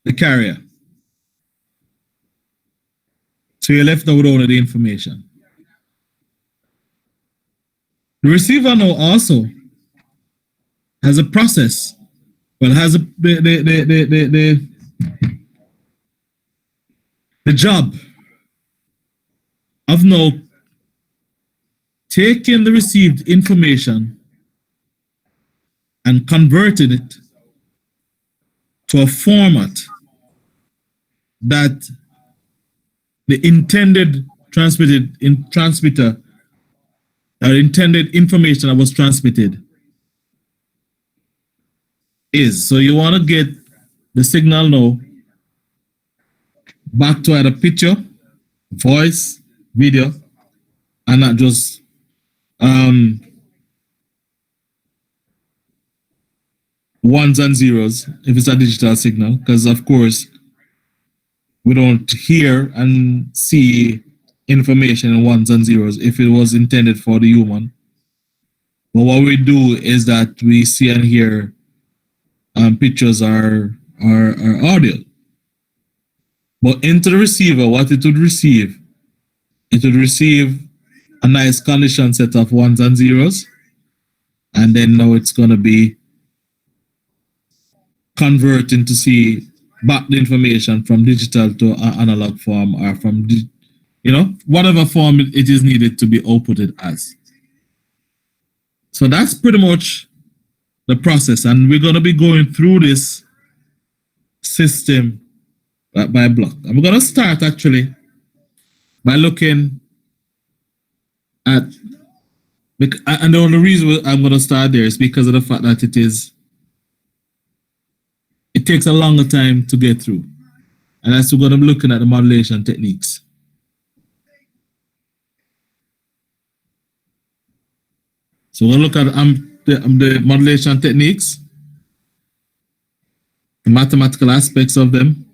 the carrier. So you're left now with only the information. The receiver now also has a process. Well, has the job of now taking the received information and converting it to a format that the intended transmitter or intended information that was transmitted is. So you want to get the signal now back to either picture, voice, video, and not just ones and zeros if it's a digital signal, because of course we don't hear and see information in ones and zeros if it was intended for the human. But what we do is that we see and hear pictures or audio. But into the receiver, what it would receive a nice condition set of ones and zeros, and then now it's going to be converting to see back the information from digital to analog form, or from whatever form it is needed to be outputted as. So that's pretty much the process, and we're going to be going through this system by block. And we're going to start actually by looking at, and the only reason I'm going to start there is because of the fact that it takes a longer time to get through. And that's we're going to be looking at the modulation techniques. So we'll look at the modulation techniques, the mathematical aspects of them.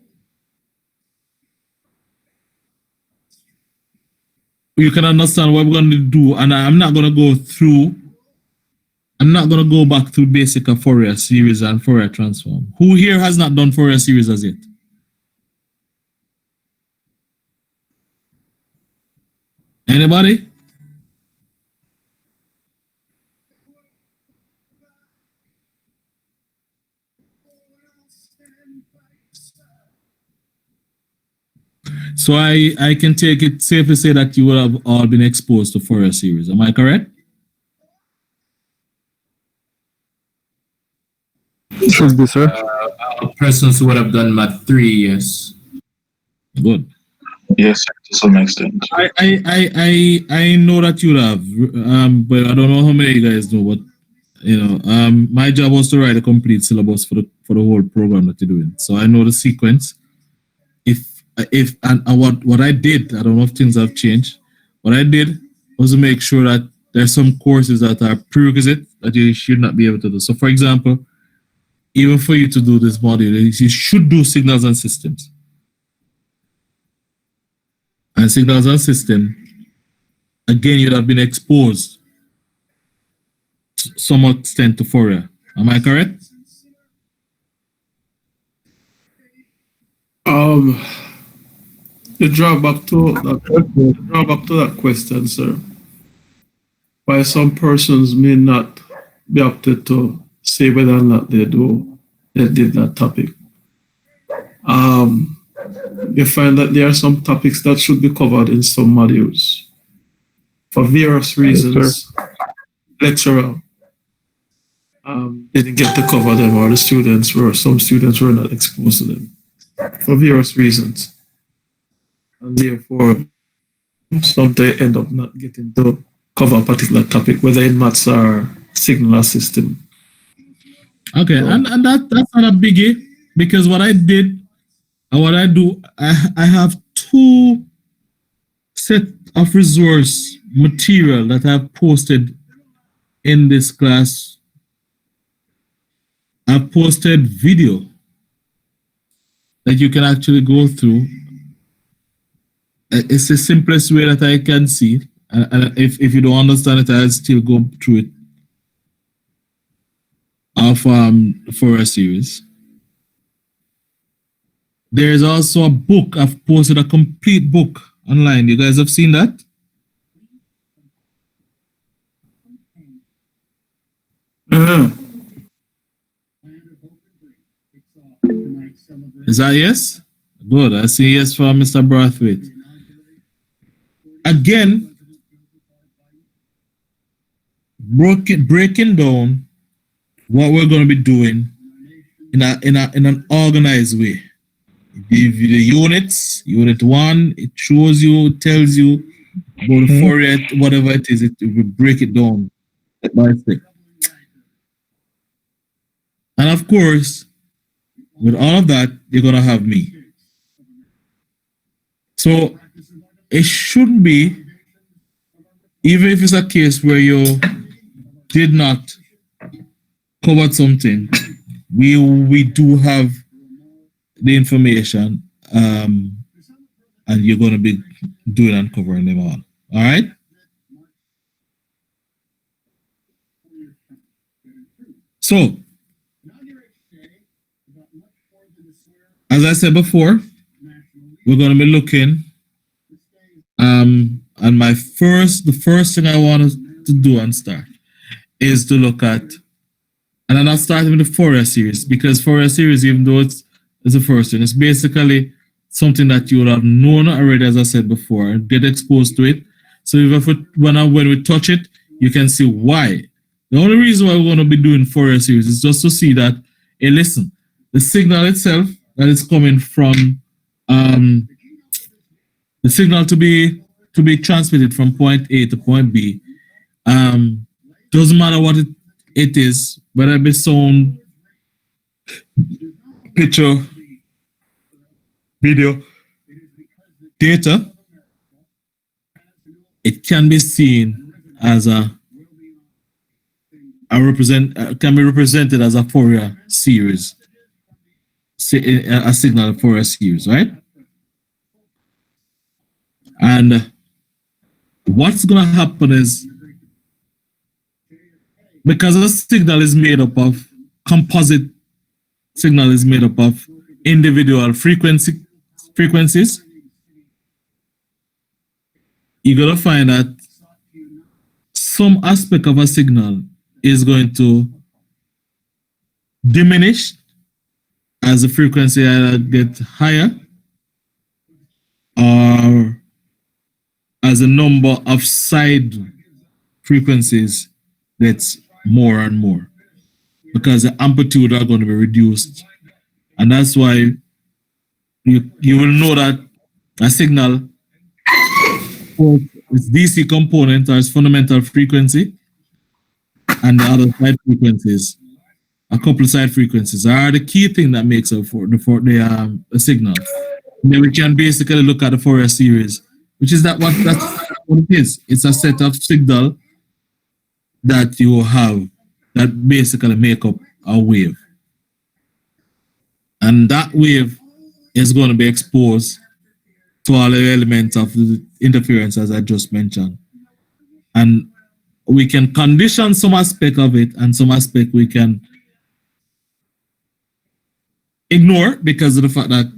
You can understand what we're going to do, and I'm not going to go back through basic of Fourier series and Fourier transform. Who here has not done Fourier series as yet? Anybody? So I can take it safe to say that you will have all been exposed to Fourier series. Am I correct? Should be, sir. Persons who would have done math 3 years. Good. Yes, to some extent. I know that you have, but I don't know how many of you guys know. But my job was to write a complete syllabus for the whole program that you're doing. So I know the sequence. What I did, I don't know if things have changed. What I did was to make sure that there's some courses that are prerequisite that you should not be able to do. So, for example, even for you to do this module, you should do signals and systems. And signals and system, again, you'd have been exposed to some extent to Fourier. Am I correct? The drawback to that question, sir. Why some persons may not be opted to say whether or not they did that topic. You find that there are some topics that should be covered in some modules for various reasons. Lecturer didn't get to cover them, or some students were not exposed to them for various reasons. And therefore, some they end up not getting to cover a particular topic, whether in maths or signal system. Okay, and that's not a biggie, because what I did and what I do, I have 2 set of resource material that I've posted in this class. I've posted video that you can actually go through. It's the simplest way that I can see. And if you don't understand it, I'll still go through it. of Fourier series. There is also a book. I've posted a complete book online. You guys have seen that? Is that yes? Good. I see yes from Mr. Brathwaite. Again, breaking down what we're going to be doing in an organized way. The units, unit 1, it shows you, tells you about the Fourier, whatever it is, it will break it down step by step. And of course, with all of that, you're going to have me. So it shouldn't be, even if it's a case where you did not cover something, we do have the information, and you're going to be doing and covering them all. All right? So, as I said before, we're going to be looking, and the first thing I want to do and start is to look at, and I'm not starting with the Fourier series, because Fourier series, even though it's the first one, it's basically something that you would have known already, as I said before, and get exposed to it. So when we touch it, you can see why. The only reason why we're going to be doing Fourier series is just to see that, hey, listen, the signal itself that is coming from the signal to be transmitted from point A to point B, doesn't matter what it is, whether it be sound, picture, video, data, it can be seen as can be represented as a Fourier series, a signal Fourier series, right? And what's going to happen is, because a signal is made up of composite signal is made up of individual frequencies, you're going to find that some aspect of a signal is going to diminish as the frequency either gets higher, or as the number of side frequencies gets more and more, because the amplitude are going to be reduced. And that's why you will know that a signal, its DC component or its fundamental frequency, and the other side frequencies, a couple of side frequencies, are the key thing that makes up for the signal. And then we can basically look at the Fourier series, which is that's what it is. It's a set of signal that you have that basically make up a wave. And that wave is going to be exposed to all the elements of the interference, as I just mentioned. And we can condition some aspect of it, and some aspect we can ignore because of the fact that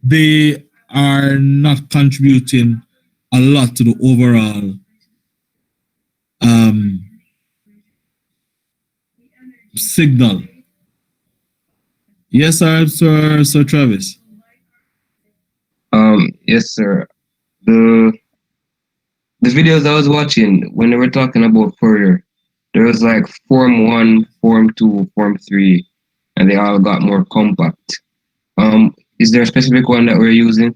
they are not contributing a lot to the overall signal. Yes, Sir Travis. Yes, sir. The videos I was watching when they were talking about Fourier, there was like Form 1, Form 2, Form 3, and they all got more compact. Is there a specific one that we're using?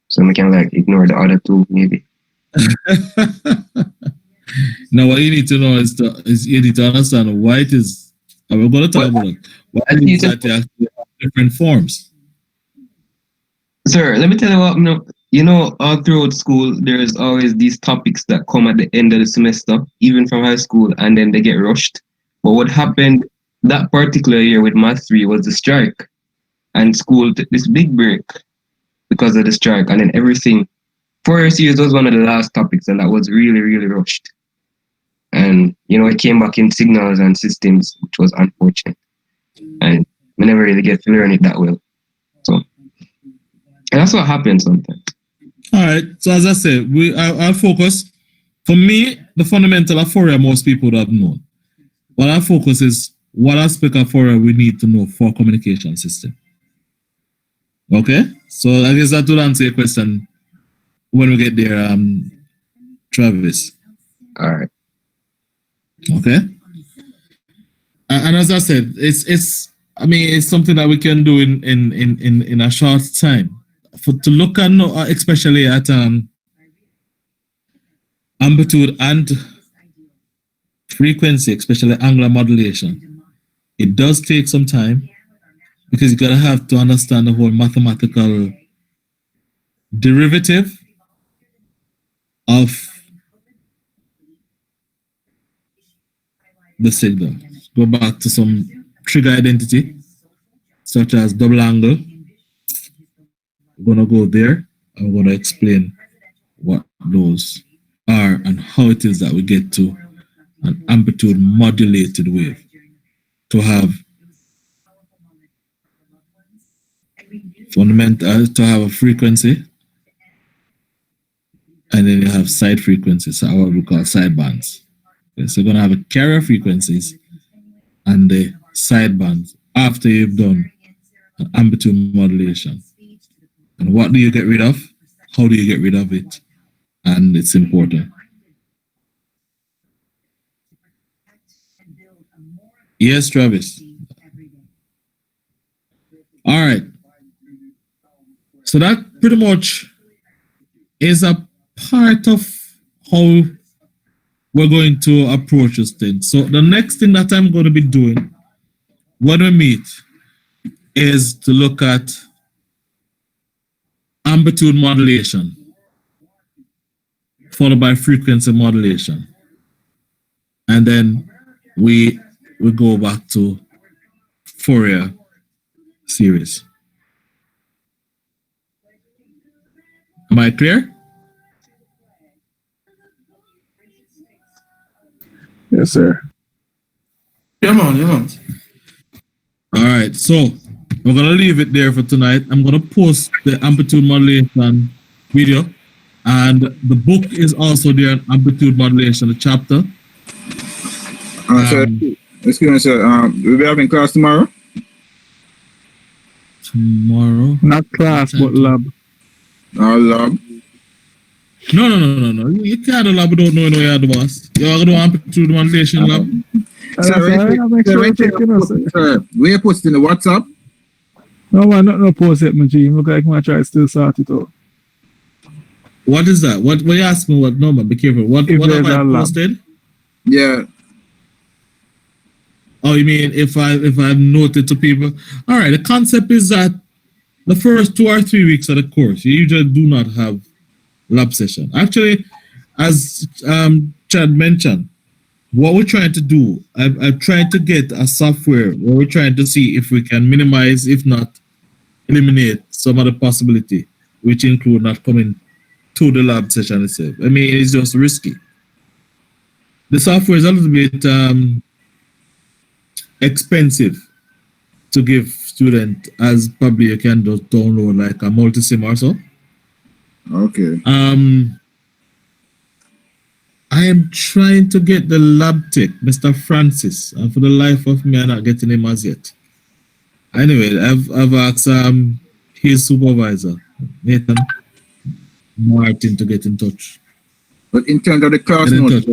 So we can like ignore the other two, maybe. Now, what you need to know is you need to understand why it is. And we're going to talk about it. Why it is that they actually have different forms. Sir, let me tell you what. All throughout school, there's always these topics that come at the end of the semester, even from high school, and then they get rushed. But what happened that particular year with Math 3 was the strike. And school took this big break because of the strike, and then everything. Fourier series was one of the last topics, and that was really, really rushed. And it came back in signals and systems, which was unfortunate. And we never really get to learn it that well. So and that's what happens sometimes. All right. So as I said, I'll focus. For me, the fundamental of Fourier most people would have known. What I focus is what aspect of Fourier we need to know for communication system. Okay? So I guess that will answer your question when we get there, Travis. All right. Okay? And as I said, it's something that we can do in a short time. To look at, especially at amplitude and frequency, especially angular modulation, it does take some time because you gotta have to understand the whole mathematical derivative of the signal. Go back to some trigger identity, such as double angle. We're gonna go there and we're gonna explain what those are and how it is that we get to an amplitude modulated wave to have to have a frequency, and then you have side frequencies, so what we call sidebands. Okay, so you're gonna have a carrier frequencies and the sidebands after you've done an amplitude modulation. And what do you get rid of? How do you get rid of it? And it's important. Yes, Travis. All right. So that pretty much is a part of how we're going to approach this thing. So the next thing that I'm going to be doing when we meet is to look at amplitude modulation followed by frequency modulation. And then we go back to Fourier series. Am I clear? Yes, sir. Yeah, man. All right, so we're gonna leave it there for tonight. I'm gonna post the amplitude modulation video, and the book is also there on amplitude modulation, the chapter. So, excuse me, sir. We'll be having class tomorrow. Tomorrow? Not class, but lab. Lab. No. You can't do lab without knowing where you're the boss. You're gonna do amplitude modulation lab. We are posting the WhatsApp. No man, no post it, my G. Look like I try to still sort it out. What is that? What you ask me? What number? Be careful. What have I posted? Yeah. Oh, you mean if I've noted to people? All right. The concept is that the first 2 or 3 weeks of the course, you usually do not have lab session. Actually, as Chad mentioned, what we're trying to do, I'm trying to get a software where we're trying to see if we can minimize, if not eliminate, some of the possibility, which include not coming to the lab session itself. I mean, it's just risky. The software is a little bit expensive to give student, as probably you can just download like a multi-sim or so. Okay. I am trying to get the lab tech, Mr. Francis, and for the life of me, I'm not getting him as yet. Anyway, I've asked his supervisor, Nathan Martin, to get in touch. But in terms of the class notes,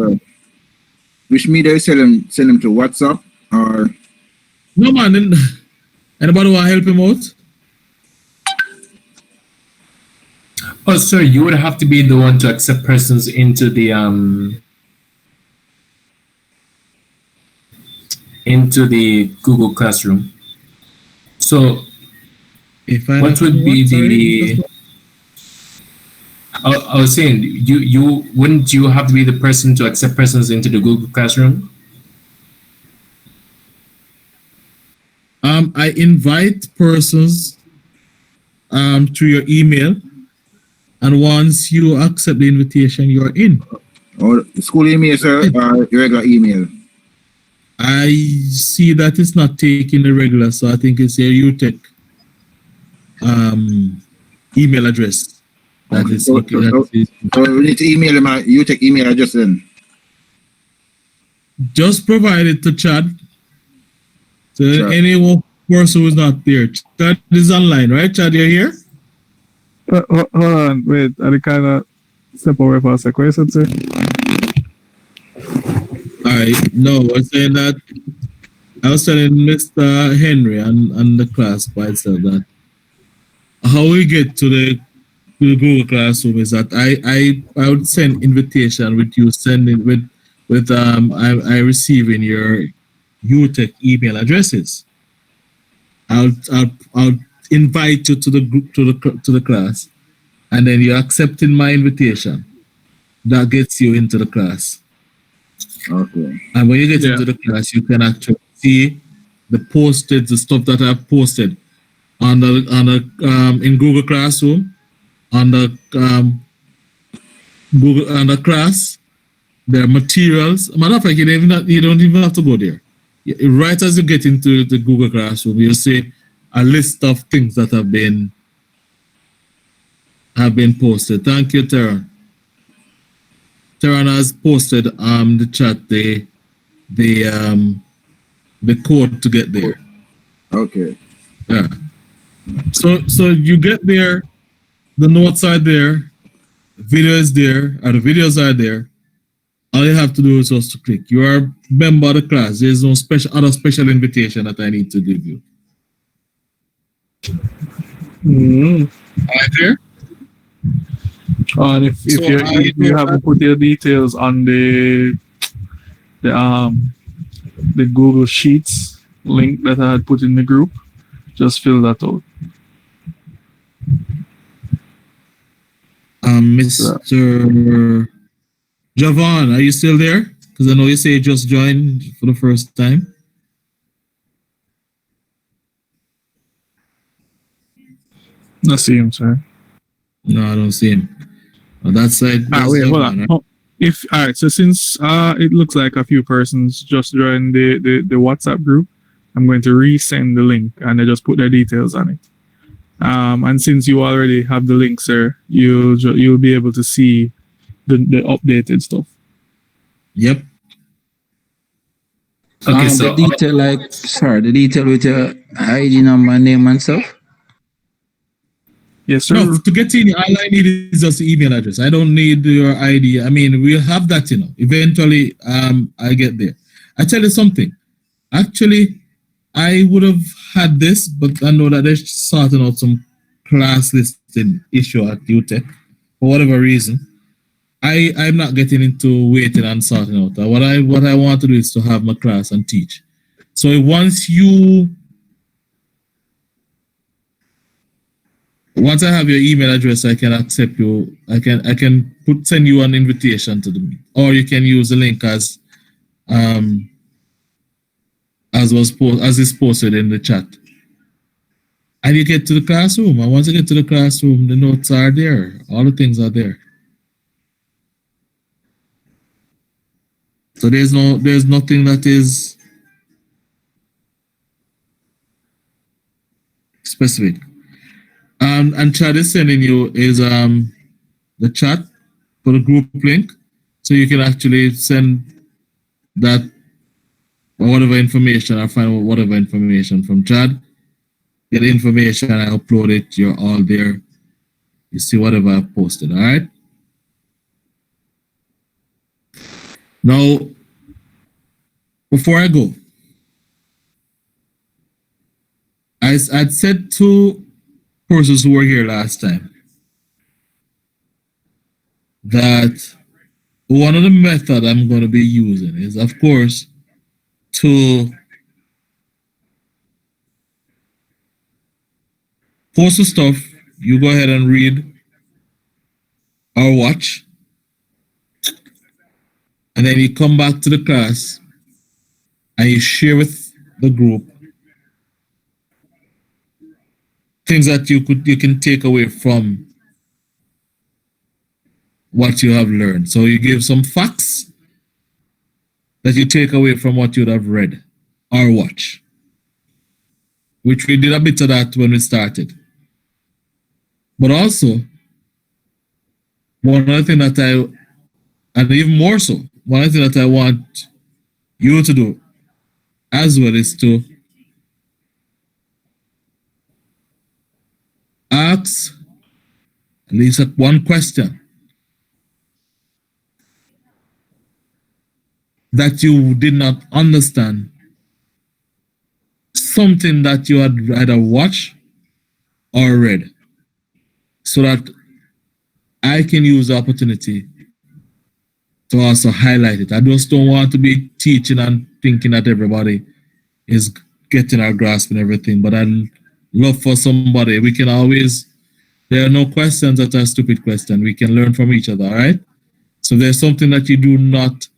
which media you send them to WhatsApp or? No man, anybody want to help him out? Oh, sir, you would have to be the one to accept persons into the Google Classroom. So, what would be the? I was saying, you wouldn't you have to be the person to accept persons into the Google Classroom? I invite persons through your email, and once you accept the invitation, you're in. Or school email, sir, or regular email? I see that it's not taking the regular, so I think it's your UTech email address that Okay. is looking at. So we need to email them. You take email address then. Just provide it to Chad. So Chad. any person who's not there, Chad is online, right? Chad, you're here? Hold on, wait. I kind of step away for a second. What you said, sir? No, I was saying that I was telling Mr. Henry and the class by itself that how we get to the Google Classroom is that I would send invitation with you sending with I receiving your UTech email addresses. I'll invite you to the group to the class, and then you're accepting my invitation. That gets you into the class. Okay. And when you get into the class, you can actually see the stuff that I've posted on the in Google Classroom, on the Google on the class. There are materials. Matter of fact, you don't even have to go there. Right as you get into the Google Classroom, you'll see a list of things that have been posted. Thank you, Teran. Teran has posted the chat the code to get there. Okay. Yeah. So you get there, the notes are there, video is there, or the videos are there. All you have to do is just to click. You are a member of the class. There's no other special invitation that I need to give you. Right there. And if you haven't put your details on the Google Sheets link that I had put in the group, just fill that out. Mr. Javon, are you still there? Because I know you say you just joined for the first time. I see him, sir. No, I don't see him. On that side. Wait, hold on. Right? So since it looks like a few persons just joined the WhatsApp group, I'm going to resend the link and I just put their details on it. And since you already have the link, sir, you'll be able to see the updated stuff. Yep. Okay, so the detail with your ID number, name, and stuff. Yes, sir. No, to get in, all I need is just the email address. I don't need your ID. I mean, we'll have that, Eventually, I get there. I tell you something. Actually, I would have had this, but I know that they're sorting out some class listing issue at UTech for whatever reason. I'm not getting into waiting and sorting out. What I want to do is to have my class and teach. So once I have your email address, I can accept you. I can send you an invitation to the meet, or you can use the link as is posted in the chat. And you get to the classroom. And once you get to the classroom, the notes are there. All the things are there. So there's nothing that is specific. And Chad is sending you is the chat for the group link, so you can actually send that or whatever information or find whatever information from Chad. Get the information, I upload it. You're all there. You see whatever I've posted. All right. Now, before I go, I'd said to persons who were here last time that one of the methods I'm going to be using is, of course, to post the stuff, you go ahead and read or watch, and then you come back to the class and you share with the group things that you can take away from what you have learned. So you give some facts that you take away from what you'd have read or watched, which we did a bit of that when we started. But also, one other thing that and even more so, one other thing that I want you to do as well is to ask at least one question that you did not understand, something that you had either watched or read, so that I can use the opportunity to also highlight it. I just don't want to be teaching and thinking that everybody is getting our grasp and everything, but I love for somebody. We can always, there are no questions that are stupid questions. We can learn from each other, all right? So there's something that you do not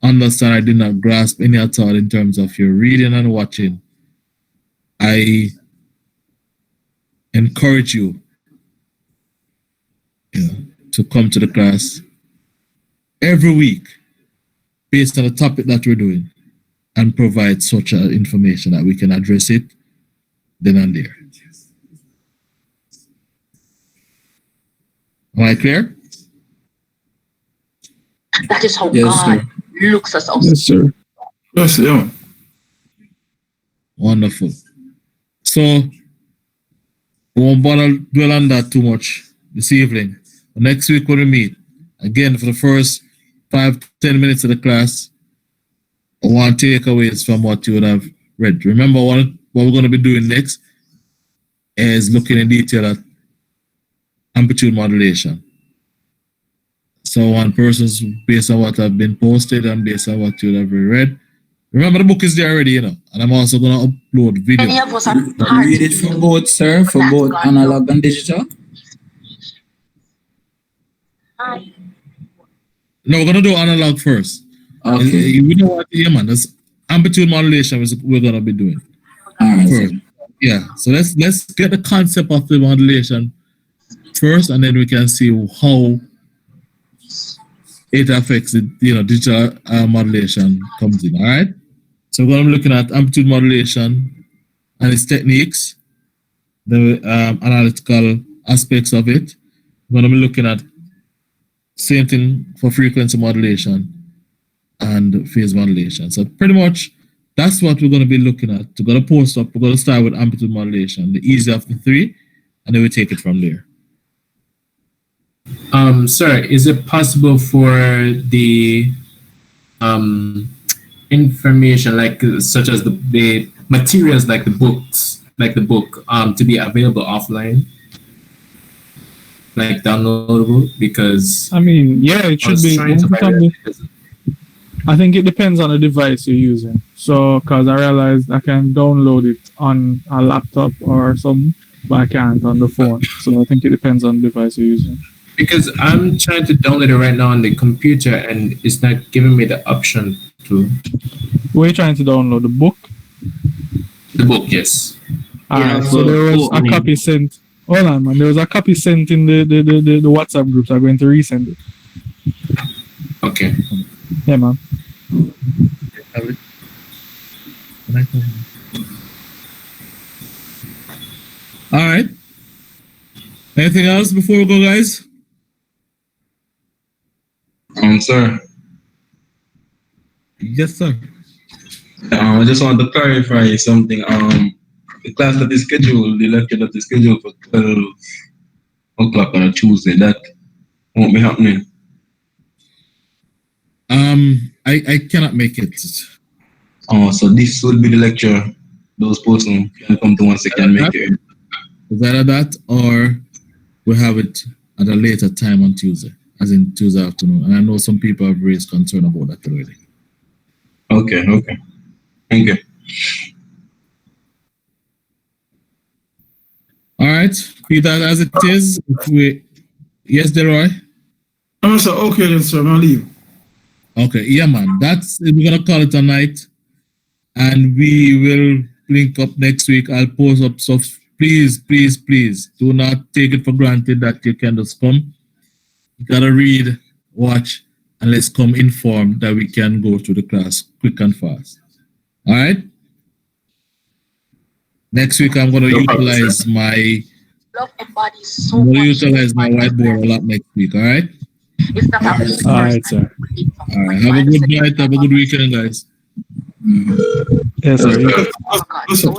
understand, I did not grasp any at all in terms of your reading and watching. I encourage you, to come to the class every week based on the topic that we're doing and provide such information that we can address it then and there. Am I clear? That is how Yes, God looks us out. Yes, sir. Yes, yeah. Wonderful. So we won't bother dwell on that too much this evening. Next week when we meet, again for the first 5-10 minutes of the class, I want takeaways from what you would have read. Remember what we're going to be doing next is looking in detail at amplitude modulation. So one person's based on what have been posted and based on what you have read. Remember the book is there already, and I'm also going to upload video. Many of us are Read it for both, sir, for both analog and digital. No, we're going to do analog first. Okay. You know what? Yeah, man. That's amplitude modulation we're going to be doing first. Yeah. So let's get the concept of the modulation first, and then we can see how it affects the digital modulation comes in. All right. So we're going to be looking at amplitude modulation and its techniques, the analytical aspects of it. We're going to be looking at same thing for frequency modulation and phase modulation. So pretty much that's what we're going to be looking at. We're going to post up. We're going to start with amplitude modulation, the easier of the three, and then we take it from there. Sir, is it possible for the information, like such as the materials, like the books, like the book, to be available offline, like downloadable? Because I mean, yeah, it should be. I think it depends on the device you're using. So, because I realized I can download it on a laptop or something, but I can't on the phone. So I think it depends on the device you're using. Because I'm trying to download it right now on the computer and it's not giving me the option to. Were you trying to download the book? The book, yes. Alright, so there was a copy sent. Hold on, man. There was a copy sent in the WhatsApp groups. I'm going to resend it. Okay. Yeah, man. All right. Anything else before we go, guys? Sir. Yes, sir. I just want to clarify something. The class that is scheduled, the lecture that is scheduled for 12 o'clock on a Tuesday, that won't be happening. I cannot make it. So this will be the lecture. Those persons can come to once they can make it. Is either that or we have it at a later time on Tuesday, as in Tuesday afternoon. And I know some people have raised concern about that already. Okay. Thank you. All right, Peter, as it is, yes, Delroy? I'm sir, okay then, sir, I'll leave. Okay, yeah, man. We're gonna call it a night, and we will link up next week. I'll post up stuff. Please do not take it for granted that you can just come. gotta read, watch, and let's come informed that we can go through the class quick and fast. All right. Next week I'm gonna utilize my whiteboard a lot next week. All right. All right, sir. All right. Have a good night. Have a good weekend, guys. Yes, sir. Listen.